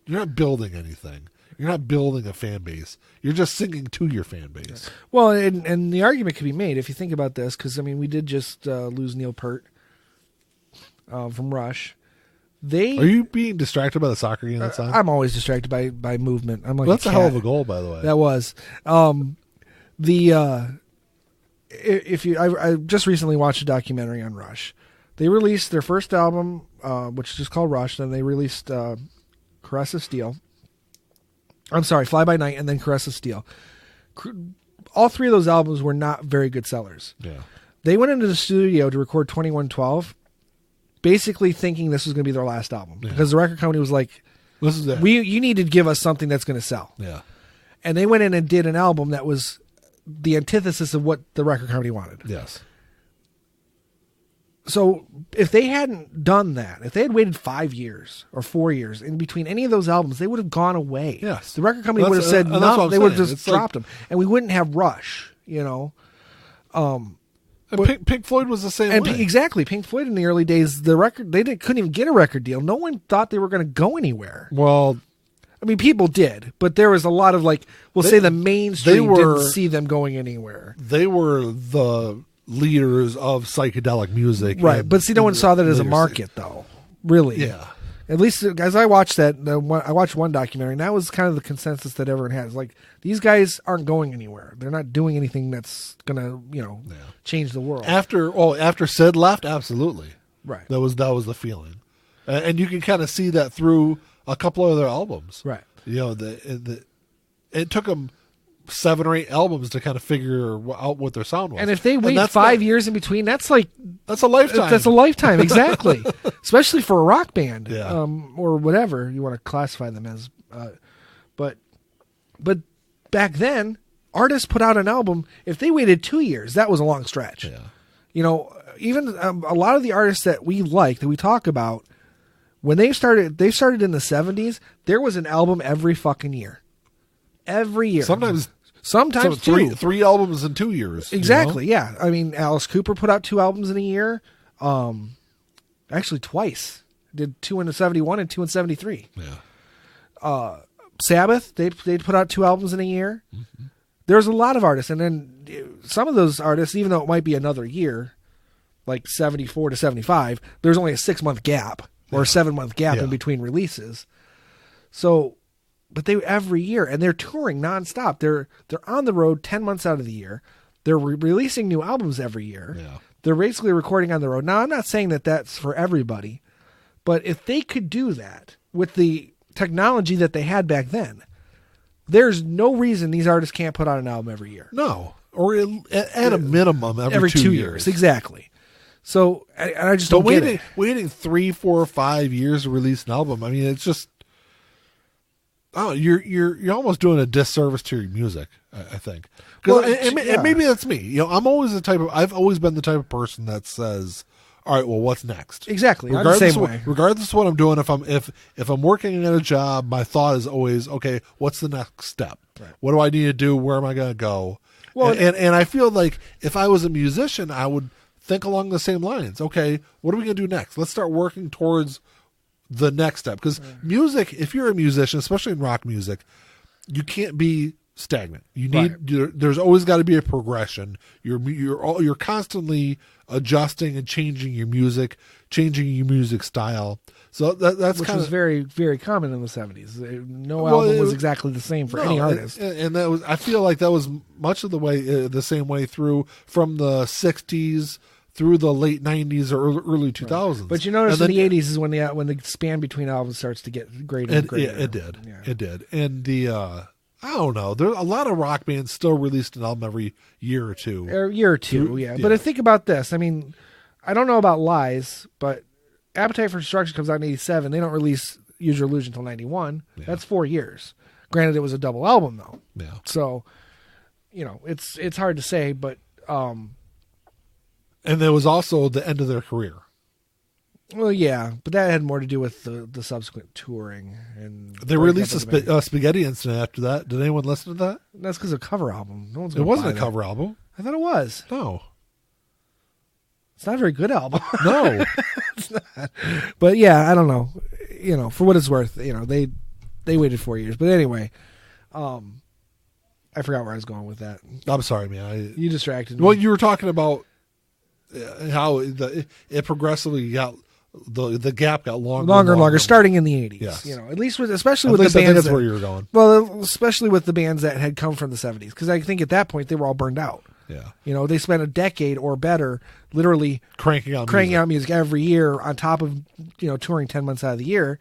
You're not building anything. You're not building a fan base. You're just singing to your fan base. Well, and the argument could be made if you think about this, because I mean, we did just lose Neil Peart. From Rush. Are you being distracted by the soccer game that time? I'm always distracted by movement. I'm like, that's a hell of a goal, by the way. That was. I just recently watched a documentary on Rush. They released their first album, which is just called Rush. Then they released Caress of Steel. I'm sorry, Fly By Night, and then Caress of Steel. All three of those albums were not very good sellers. Yeah. They went into the studio to record 2112. Basically thinking this was going to be their last album, because the record company was like, "This is it. You need to give us something that's going to sell." Yeah, and they went in and did an album that was the antithesis of what the record company wanted. Yes. So if they hadn't done that, if they had waited 5 years or 4 years in between any of those albums, they would have gone away. Yes, the record company would have said no. They would have just dropped them, and we wouldn't have Rush. And Pink Floyd was the same way. Exactly. Pink Floyd in the early days, the record couldn't even get a record deal. No one thought they were going to go anywhere. Well, I mean, people did, but there was a lot of say the mainstream didn't see them going anywhere. They were the leaders of psychedelic music. Right, but see, no one saw that as a market, though. Really. Yeah. At least as I watched I watched one documentary, and that was kind of the consensus that everyone has. These guys aren't going anywhere. They're not doing anything that's going to, change the world. After Sid left, absolutely. Right. That was the feeling. And you can kind of see that through a couple of other albums. Right. It took them 7 or 8 albums to kind of figure out what their sound was. And if they wait 5 years in between, that's a lifetime. That's a lifetime, exactly. Especially for a rock band, or whatever you want to classify them as. But back then, artists put out an album. If they waited 2 years, that was a long stretch. Yeah. Even a lot of the artists that we like, that we talk about, when they started in the 70s. There was an album every fucking year. Every year. Sometimes two. 3 albums in 2 years. Exactly. Yeah. I mean, Alice Cooper put out 2 albums in a year. Actually twice. Did 2 in 71 and 2 in 73. Yeah. Sabbath, they'd put out 2 albums in a year. Mm-hmm. There's a lot of artists, and then some of those artists, even though it might be another year, like 74 to 75, there's only a 6-month gap or a 7-month gap in between releases. So, but they every year, and they're touring nonstop. They're on the road 10 months out of the year. They're releasing new albums every year. Yeah. They're basically recording on the road. Now, I'm not saying that that's for everybody, but if they could do that with the technology that they had back then, there's no reason these artists can't put out an album every year. No, or at a minimum every 2 years. Exactly. So I just don't get it. Waiting 3, 4, 5 years to release an album. I mean, it's just, you're almost doing a disservice to your music. I think. And maybe that's me. I've always been the type of person that says, all right, well, what's next? Exactly. I'm the same way. Regardless of what I'm doing, if I'm working at a job, my thought is always, okay, what's the next step? Right. What do I need to do? Where am I going to go? Well, and I feel like if I was a musician, I would think along the same lines. Okay, what are we going to do next? Let's start working towards the next step. Because music, if you're a musician, especially in rock music, you can't be stagnant. You need there's always got to be a progression. You're constantly adjusting and changing your music style. So that's which was very, very common in the 70s. No album was exactly the same for any artist. And that was, I feel like that was much of the way, the same way through from the 60s through the late 90s or early 2000s. Right. But you notice in the 80s is when the span between albums starts to get greater and greater. It did. Yeah. It did. And I don't know. There a lot of rock bands still released an album every year or two. But think about this. I mean, I don't know about Lies, but Appetite for Destruction comes out in 87. They don't release Use Your Illusion until 91. Yeah. That's 4 years. Granted, it was a double album, though. Yeah. So, it's hard to say, but... and there was also the end of their career. Well, yeah, but that had more to do with the subsequent touring. And they released a Spaghetti Incident after that. Did anyone listen to that? That's because of a cover album. No one's. It wasn't a cover album. I thought it was. No. It's not a very good album. No. It's not. But yeah, I don't know. For what it's worth, they waited 4 years. But anyway, I forgot where I was going with that. I'm sorry, man. You distracted me. Well, you were talking about how it progressively got the gap got longer and longer, starting in the 80s. Yes. At least especially with the bands. I think that's where you were going. Well, especially with the bands that had come from the 70s, because I think at that point they were all burned out. Yeah. They spent a decade or better literally cranking out music every year on top of, touring 10 months out of the year.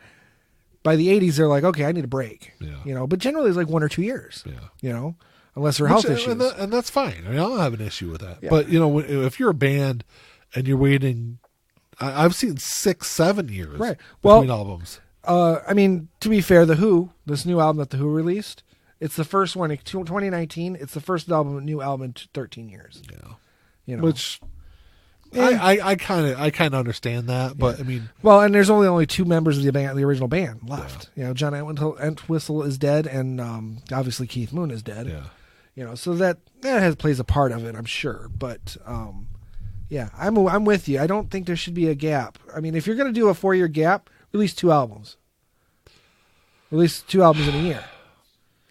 By the 80s, they're like, okay, I need a break. Yeah. But generally it's like 1 or 2 years. Yeah. Unless they're health issues. And that's fine. I mean, I don't have an issue with that. Yeah. But, if you're a band and you're waiting, I've seen 6-7 years between albums. I mean, to be fair, The Who, this new album that The Who released, it's the first one in 2019. It's the first new album in 13 years. Yeah. Which I kind of understand that, but I mean, well, and there's only 2 members of the original band left. Yeah. John Entwistle is dead, and obviously Keith Moon is dead. Yeah. So that plays a part of it, I'm sure. But Yeah, I'm with you. I don't think there should be a gap. I mean, if you're going to do a 4-year gap, release 2 albums. Release 2 albums in a year.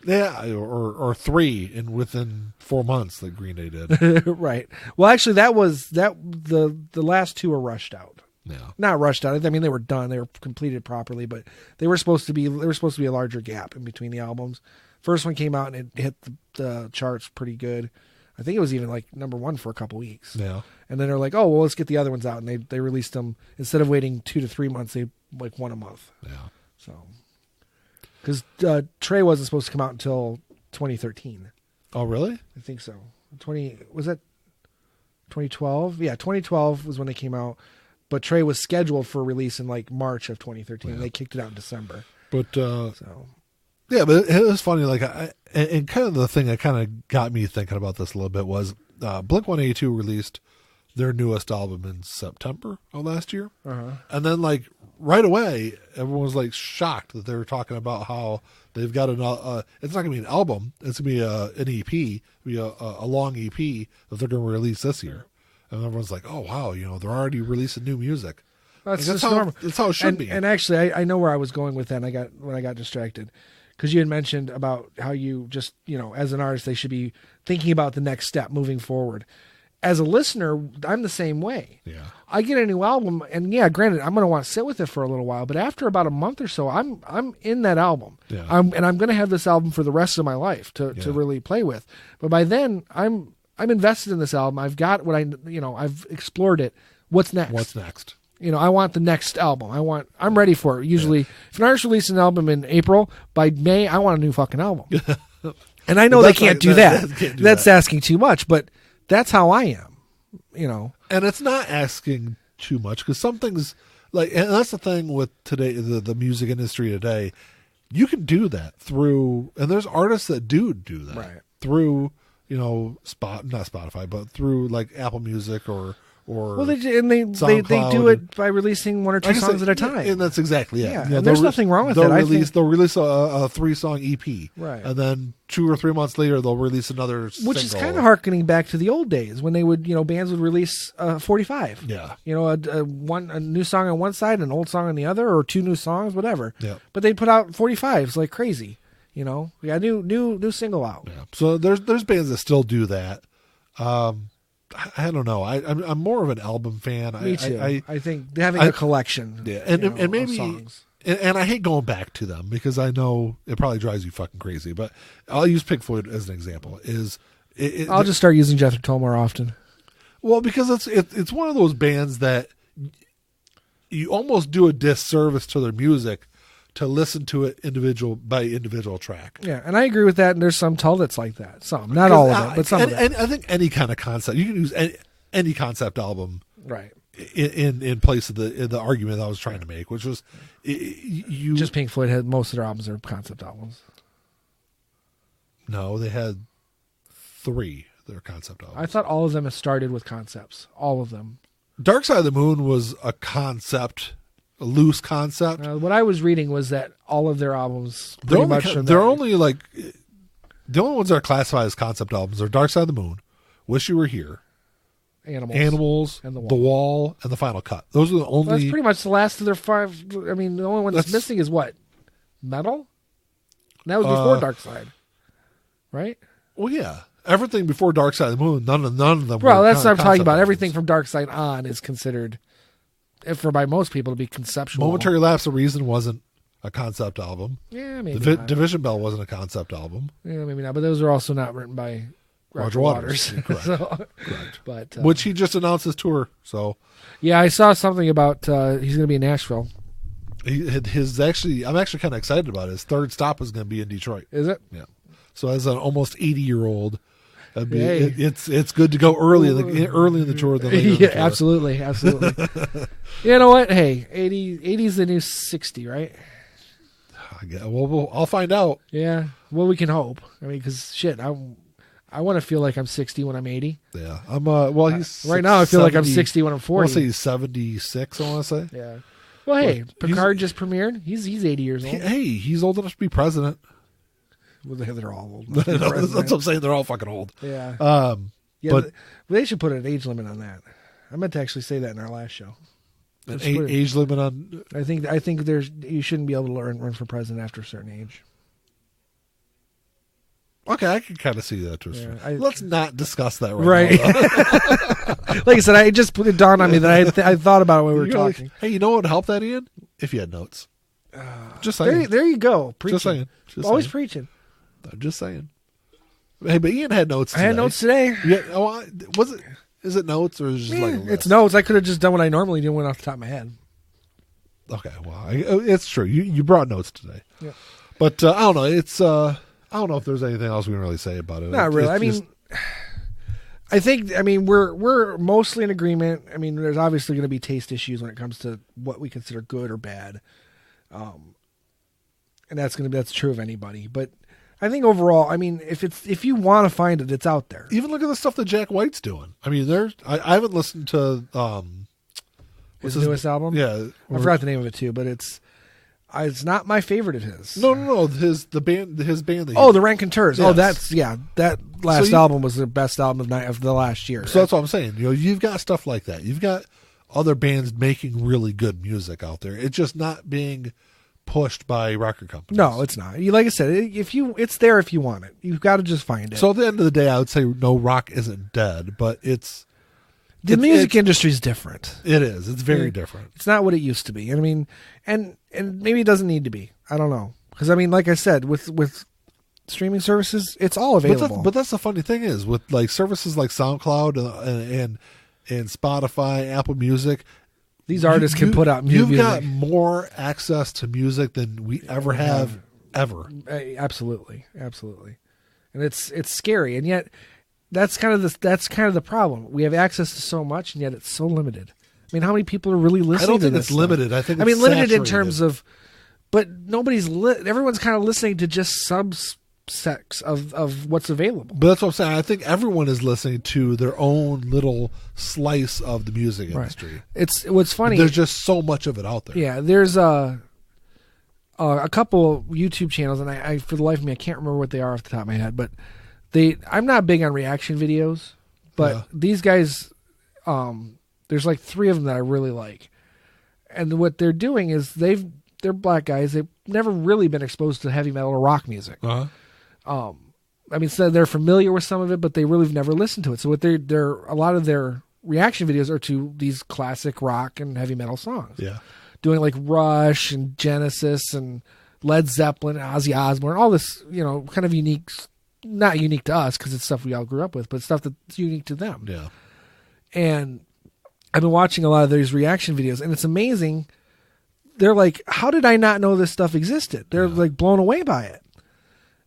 Yeah, or 3 within 4 months like Green Day did. Right. Well, actually, the last 2 were rushed out. Yeah. Not rushed out. I mean, they were done. They were completed properly, but they were supposed to be a larger gap in between the albums. First one came out and it hit the charts pretty good. I think it was even like number 1 for a couple weeks. Yeah. And then they're like, oh, well, let's get the other ones out. And they released them, instead of waiting 2 to 3 months, they like 1 a month. Yeah. So, because Trey wasn't supposed to come out until 2013. Oh, really? I think so. Was that 2012? Yeah, 2012 was when they came out. But Trey was scheduled for release in like March of 2013. Yeah. They kicked it out in December. But yeah, but it was funny. Like, and kind of the thing that kind of got me thinking about this a little bit was Blink-182 released their newest album in September of last year, and then like right away, everyone was like shocked that they were talking about how they've got it's not gonna be an album, it's gonna be an EP, a long EP that they're gonna release this year, and everyone's like, oh wow, they're already releasing new music. That's how it should be. And actually, I know where I was going with that. And when I got distracted. Because you had mentioned about how you just, as an artist, they should be thinking about the next step moving forward. As a listener, I'm the same way. Yeah. I get a new album, and yeah, granted, I'm going to want to sit with it for a little while. But after about a month or so, I'm in that album. Yeah. I'm going to have this album for the rest of my life to really play with. But by then, I'm invested in this album. I've got what I've explored it. What's next? I want the next album. I'm ready for it. Usually, if an artist releases an album in April, by May, I want a new fucking album. And I know they can't do that. That's asking too much, but that's how I am, And it's not asking too much, because some things, like, and that's the thing with today, the music industry today, you can do that through, and there's artists that do that. Right. Through, not Spotify, but through like Apple Music or they do it by releasing 1 or 2 songs at a time, and that's exactly it. Yeah, and there's nothing wrong with it. They'll release a 3-song EP, right? And then 2 or 3 months later, they'll release another single. Which is kind of harkening back to the old days when they would, bands would release 45. Yeah, a new song on one side, an old song on the other, or 2 new songs, whatever. Yeah, but they'd put out 45s like crazy. We got a new single out. Yeah. So there's bands that still do that. I don't know. I'm more of an album fan. Me too. I think having a collection. Yeah, and maybe songs. And I hate going back to them because I know it probably drives you fucking crazy. But I'll use Pink Floyd as an example. I'll just start using Jethro Tull more often. Well, because it's one of those bands that you almost do a disservice to their music to listen to it individual track. Yeah, and I agree with that. And there's some Tull that's like that. Some, not all of it, but some of it. And I think any kind of concept, you can use any concept album, right? In place of the argument that I was trying to make, which was just Pink Floyd had most of their albums are concept albums. No, they had 3. Their concept albums. I thought all of them have started with concepts. All of them. Dark Side of the Moon was a concept. A loose concept. What I was reading was that all of their albums the only ones that are classified as concept albums are Dark Side of the Moon, Wish You Were Here, Animals, and The Wall, and The Final Cut. Those are the only. That's pretty much the last of their 5. I mean, the only one that's missing is what? Metal? And that was before Dark Side, right? Well, yeah. Everything before Dark Side of the Moon, none of them. Well, that's what I'm talking about. Everything from Dark Side on is considered. By most people to be conceptual. Momentary Lapse of Reason wasn't a concept album. Yeah, maybe not. Division Bell wasn't a concept album. Yeah, maybe not. But those are also not written by Roger Waters. Correct. Correct. But which he just announced his tour. So yeah, I saw something about he's going to be in Nashville. I'm actually kind of excited about it. His 3rd stop is going to be in Detroit. Is it? Yeah. So as an almost 80-year-old. It's good to go early in the tour than later in the tour. Absolutely. You know what? Hey, 80 is the new 60, right? I'll find out. Yeah. Well, we can hope. I mean, because shit, I want to feel like I'm 60 when I'm 80. Yeah. I'm. Well, he's right now. I feel like I'm 60 when I'm 40. I want to say he's 76. I want to say. Yeah. Well, hey, Picard just premiered. He's 80 years old. He's old enough to be president. Well, they're all old. That's what I'm saying. They're all fucking old. Yeah. But they should put an age limit on that. I meant to actually say that in our last show. An age limit on? I think you shouldn't be able to run for president after a certain age. Okay, I can kind of see that too. Let's not discuss that right now. Like I said, it dawned on me that I thought about it when we were talking. Hey, you know what would help that, Ian? If you had notes. Just saying. There you go. Preaching. Just saying. Always preaching. I'm just saying. Hey, but Ian had notes today. I had notes today. Yeah. Oh, was it? Is it notes or is it just like a list? It's notes. I could have just done what I normally do, went off the top of my head. Okay, well, it's true. You brought notes today. Yeah. But I don't know. It's I don't know if there's anything else we can really say about it. Not really. I think we're mostly in agreement. I mean, there's obviously going to be taste issues when it comes to what we consider good or bad, and that's true of anybody. But I think overall, I mean, if you want to find it, it's out there. Even look at the stuff that Jack White's doing. I mean, I haven't listened to his newest album. Yeah, I forgot the name of it too, but it's not my favorite of his. No. His band. The Raconteurs. Yes. That last album was the best album of the last year. So that's what I'm saying. You've got stuff like that. You've got other bands making really good music out there. It's just not being pushed by record companies. No, it's not. Like I said, it's there if you want it. You've got to just find it. So at the end of the day, I would say no, rock isn't dead, but the music industry is different. It is. It's very different. It's not what it used to be. I mean, and maybe it doesn't need to be. I don't know. Because I mean, like I said, with streaming services, it's all available. But that's the funny thing is with like services like SoundCloud and Spotify, Apple Music. These artists can put out music. You've got more access to music than we ever have, ever. Absolutely, and it's scary, and yet that's kind of the problem. We have access to so much, and yet it's so limited. I mean, how many people are really listening? I don't think to it's limited. I think it's limited in terms of, but everyone's kind of listening to just subsects of what's available. But that's what I'm saying. I think everyone is listening to their own little slice of the music industry. Right. It's what's funny. There's just so much of it out there. Yeah, there's a couple YouTube channels, and I for the life of me I can't remember what they are off the top of my head, but I'm not big on reaction videos, but these guys, there's like 3 of them that I really like, and what they're doing is they're black guys. They've never really been exposed to heavy metal or rock music. I mean, so they're familiar with some of it, but they really have never listened to it. So what they're a lot of their reaction videos are to these classic rock and heavy metal songs. Yeah, doing like Rush and Genesis and Led Zeppelin, Ozzy Osbourne, all this, kind of unique, not unique to us because it's stuff we all grew up with, but stuff that's unique to them. Yeah, and I've been watching a lot of these reaction videos, and it's amazing. They're like, how did I not know this stuff existed? They're like blown away by it.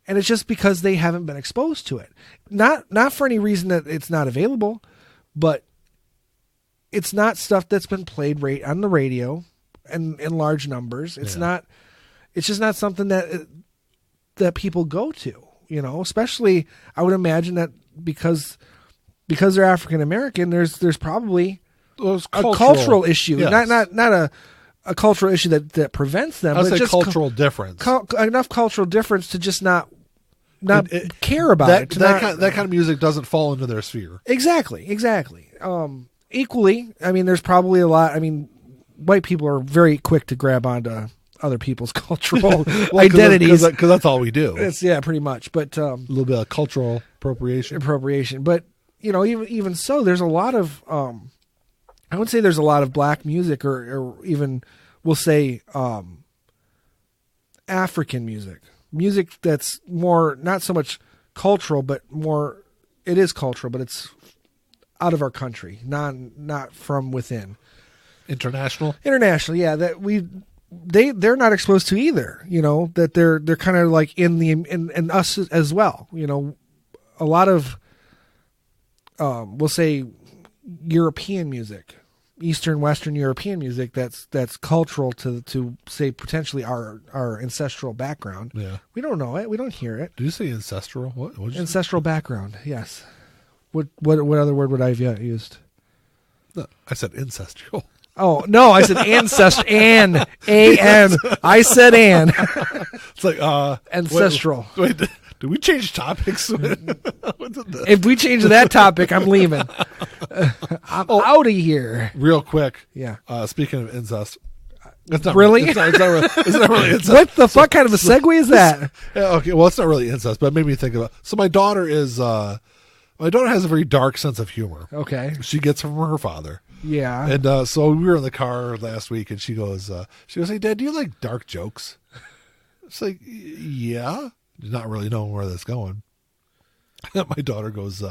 And it's just because they haven't been exposed to it. Not for any reason that it's not available, but it's not stuff that's been played on the radio and in large numbers. It's just not something that people go to, especially I would imagine that because they're African American, there's probably a cultural issue. Yes. Not a cultural issue that prevents them. I'd say just cultural difference. Enough cultural difference to just not care about it. That kind of music doesn't fall into their sphere. Exactly. Equally, I mean, there's probably a lot. I mean, white people are very quick to grab onto other people's cultural identities because that's all we do. It's pretty much. But a little bit of cultural appropriation. But even so, there's a lot of. I would say there's a lot of black music, or even we'll say African music that's more not so much cultural, but more it is cultural, but it's out of our country, not from within. International, yeah. That they're not exposed to either. That they're kind of like in us as well. A lot of we'll say European music. Eastern, Western European music that's cultural to say potentially our ancestral background. Yeah, we don't know it. We don't hear it. Did you say ancestral? What ancestral background? Yes. What other word would I have used? No, I said ancestral. Oh no, I said ancestral. An. I said an. It's like ancestral. Wait, did we change topics? If we change that topic, I'm leaving. I'm out of here. Real quick. Yeah. Speaking of incest. It's not really? It's not really incest. What the fuck kind of a segue is that? Yeah, okay, well, it's not really incest, but it made me think about. So my daughter has a very dark sense of humor. Okay. She gets from her father. Yeah. And so we were in the car last week, and she goes, "Hey, Dad, do you like dark jokes?" It's like, yeah, not really knowing where that's going. My daughter goes,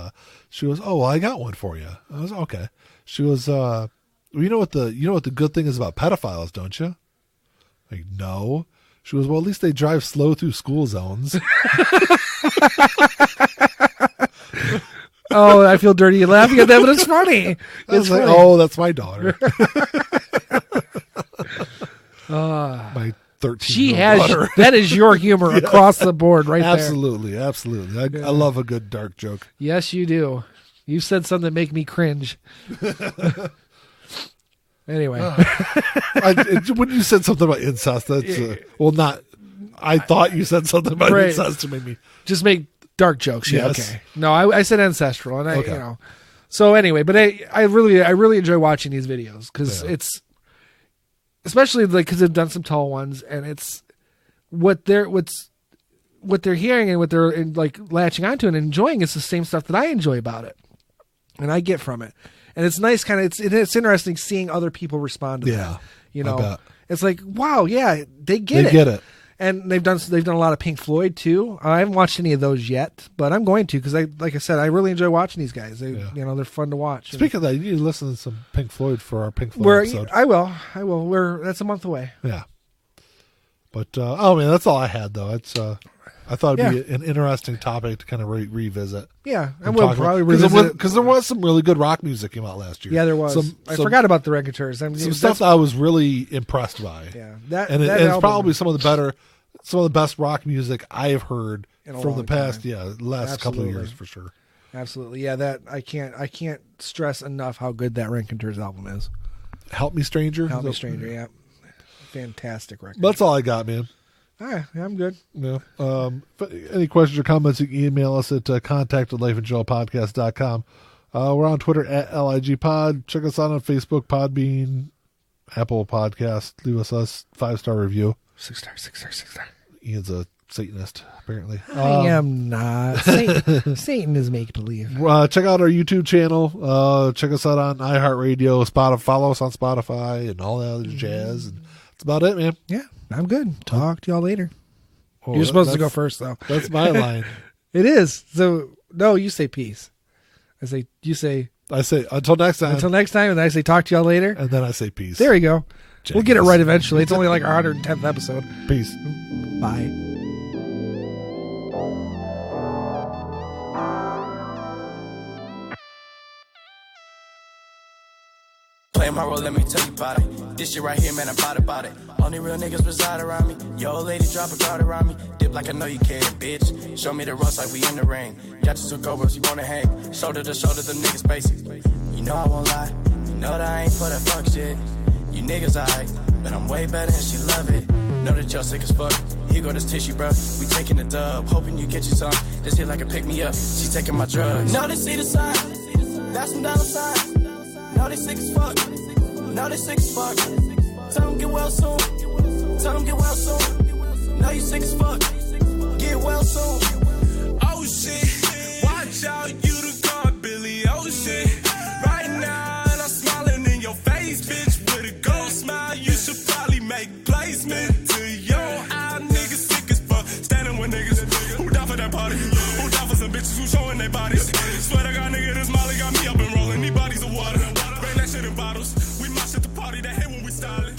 she goes, "Oh, well, I got one for you." I was okay. She goes, well, you know what the good thing is about pedophiles, don't you? Like, no. She goes, well, at least they drive slow through school zones. Oh, I feel dirty laughing at that, but it's funny. It's like, funny. oh, that's my daughter. My 13-year-old daughter. That is your humor across the board, right absolutely, there. Absolutely. I love a good dark joke. Yes, you do. You said something that make me cringe. Anyway. When you said something about incest, that's, not, I thought you said something about incest to make me. Just make dark jokes. Yeah, yes. okay. No, I said ancestral, and So anyway, but I really enjoy watching these videos because it's, especially like because they've done some tall ones, and it's what they're hearing and what they're like latching onto and enjoying is the same stuff that I enjoy about it, and I get from it. And it's nice, kind of. It's interesting seeing other people respond to that. You know, it's like, wow, yeah, they get it. And they've done a lot of Pink Floyd too. I haven't watched any of those yet, but I'm going to because like I said, I really enjoy watching these guys. They're fun to watch. Speaking of that, you need to listen to some Pink Floyd for our Pink Floyd episode. I will. That's a month away. Yeah. But man, that's all I had though. It's I thought it'd be an interesting topic to kind of revisit. Yeah, and we'll probably revisit because there was some really good rock music came out last year. Yeah, there was. I forgot about the Raconteurs. Some stuff that I was really impressed by. Yeah, it's probably some of the best rock music I have heard from the past. Time. Yeah, last couple of years for sure. Absolutely, yeah. That I can't stress enough how good that Raconteurs album is. Help Me Stranger. Help Me Stranger. Yeah, fantastic record. That's all I got, man. All right, I'm good. Yeah. Any questions or comments, you can email us at contact@lifeandjoelpodcast.com. We're on Twitter at LIGpod. Check us out on Facebook, Podbean, Apple Podcast. Leave us a 5-star review. 6 star. Ian's a Satanist, apparently. I am not. Satan is make-believe. Check out our YouTube channel. Check us out on iHeartRadio, Spotify. Follow us on Spotify and all that other jazz. And that's about it, man. Yeah. I'm good. Talk to y'all later. You're supposed to go first, though. That's my line. It is. So, no, you say peace. I say until next time. Until next time, and then I say talk to y'all later. And then I say peace. There you go. Jeez. We'll get it right eventually. It's only like our 110th episode. Peace. Bye. Playing my role, let me tell you about it. This shit right here, man, I'm about it. Only real niggas reside around me. Yo, old lady, drop a guard around me. Dip like I know you can, bitch. Show me the ropes like we in the ring. Got you took over, you wanna hang. Shoulder to shoulder, the niggas basic. You know I won't lie. You know that I ain't for that fuck shit. You niggas alright, but I'm way better and she love it. Know that y'all sick as fuck. Here go this tissue, bro. We taking the dub, hoping you get you some. This hit like a pick me up. She taking my drugs. Know they see the sign. That's some dollar signs. Know they sick as fuck. Know they sick as fuck. Tell them get well soon. Tell them get well soon. Know you sick as fuck. Get well soon. Oh shit. Watch out, you the god, Billy. Oh shit. Right now, and I'm smiling in your face, bitch. With a ghost smile, you should probably make placement to your eye. Niggas sick as fuck. Standing with niggas who down for that party. Who down for some bitches who showing their bodies. Swear to God, nigga, this Molly got me up and rolling. These bodies of water. Bring that shit in bottles. We mosh at the party, that hit when we style it.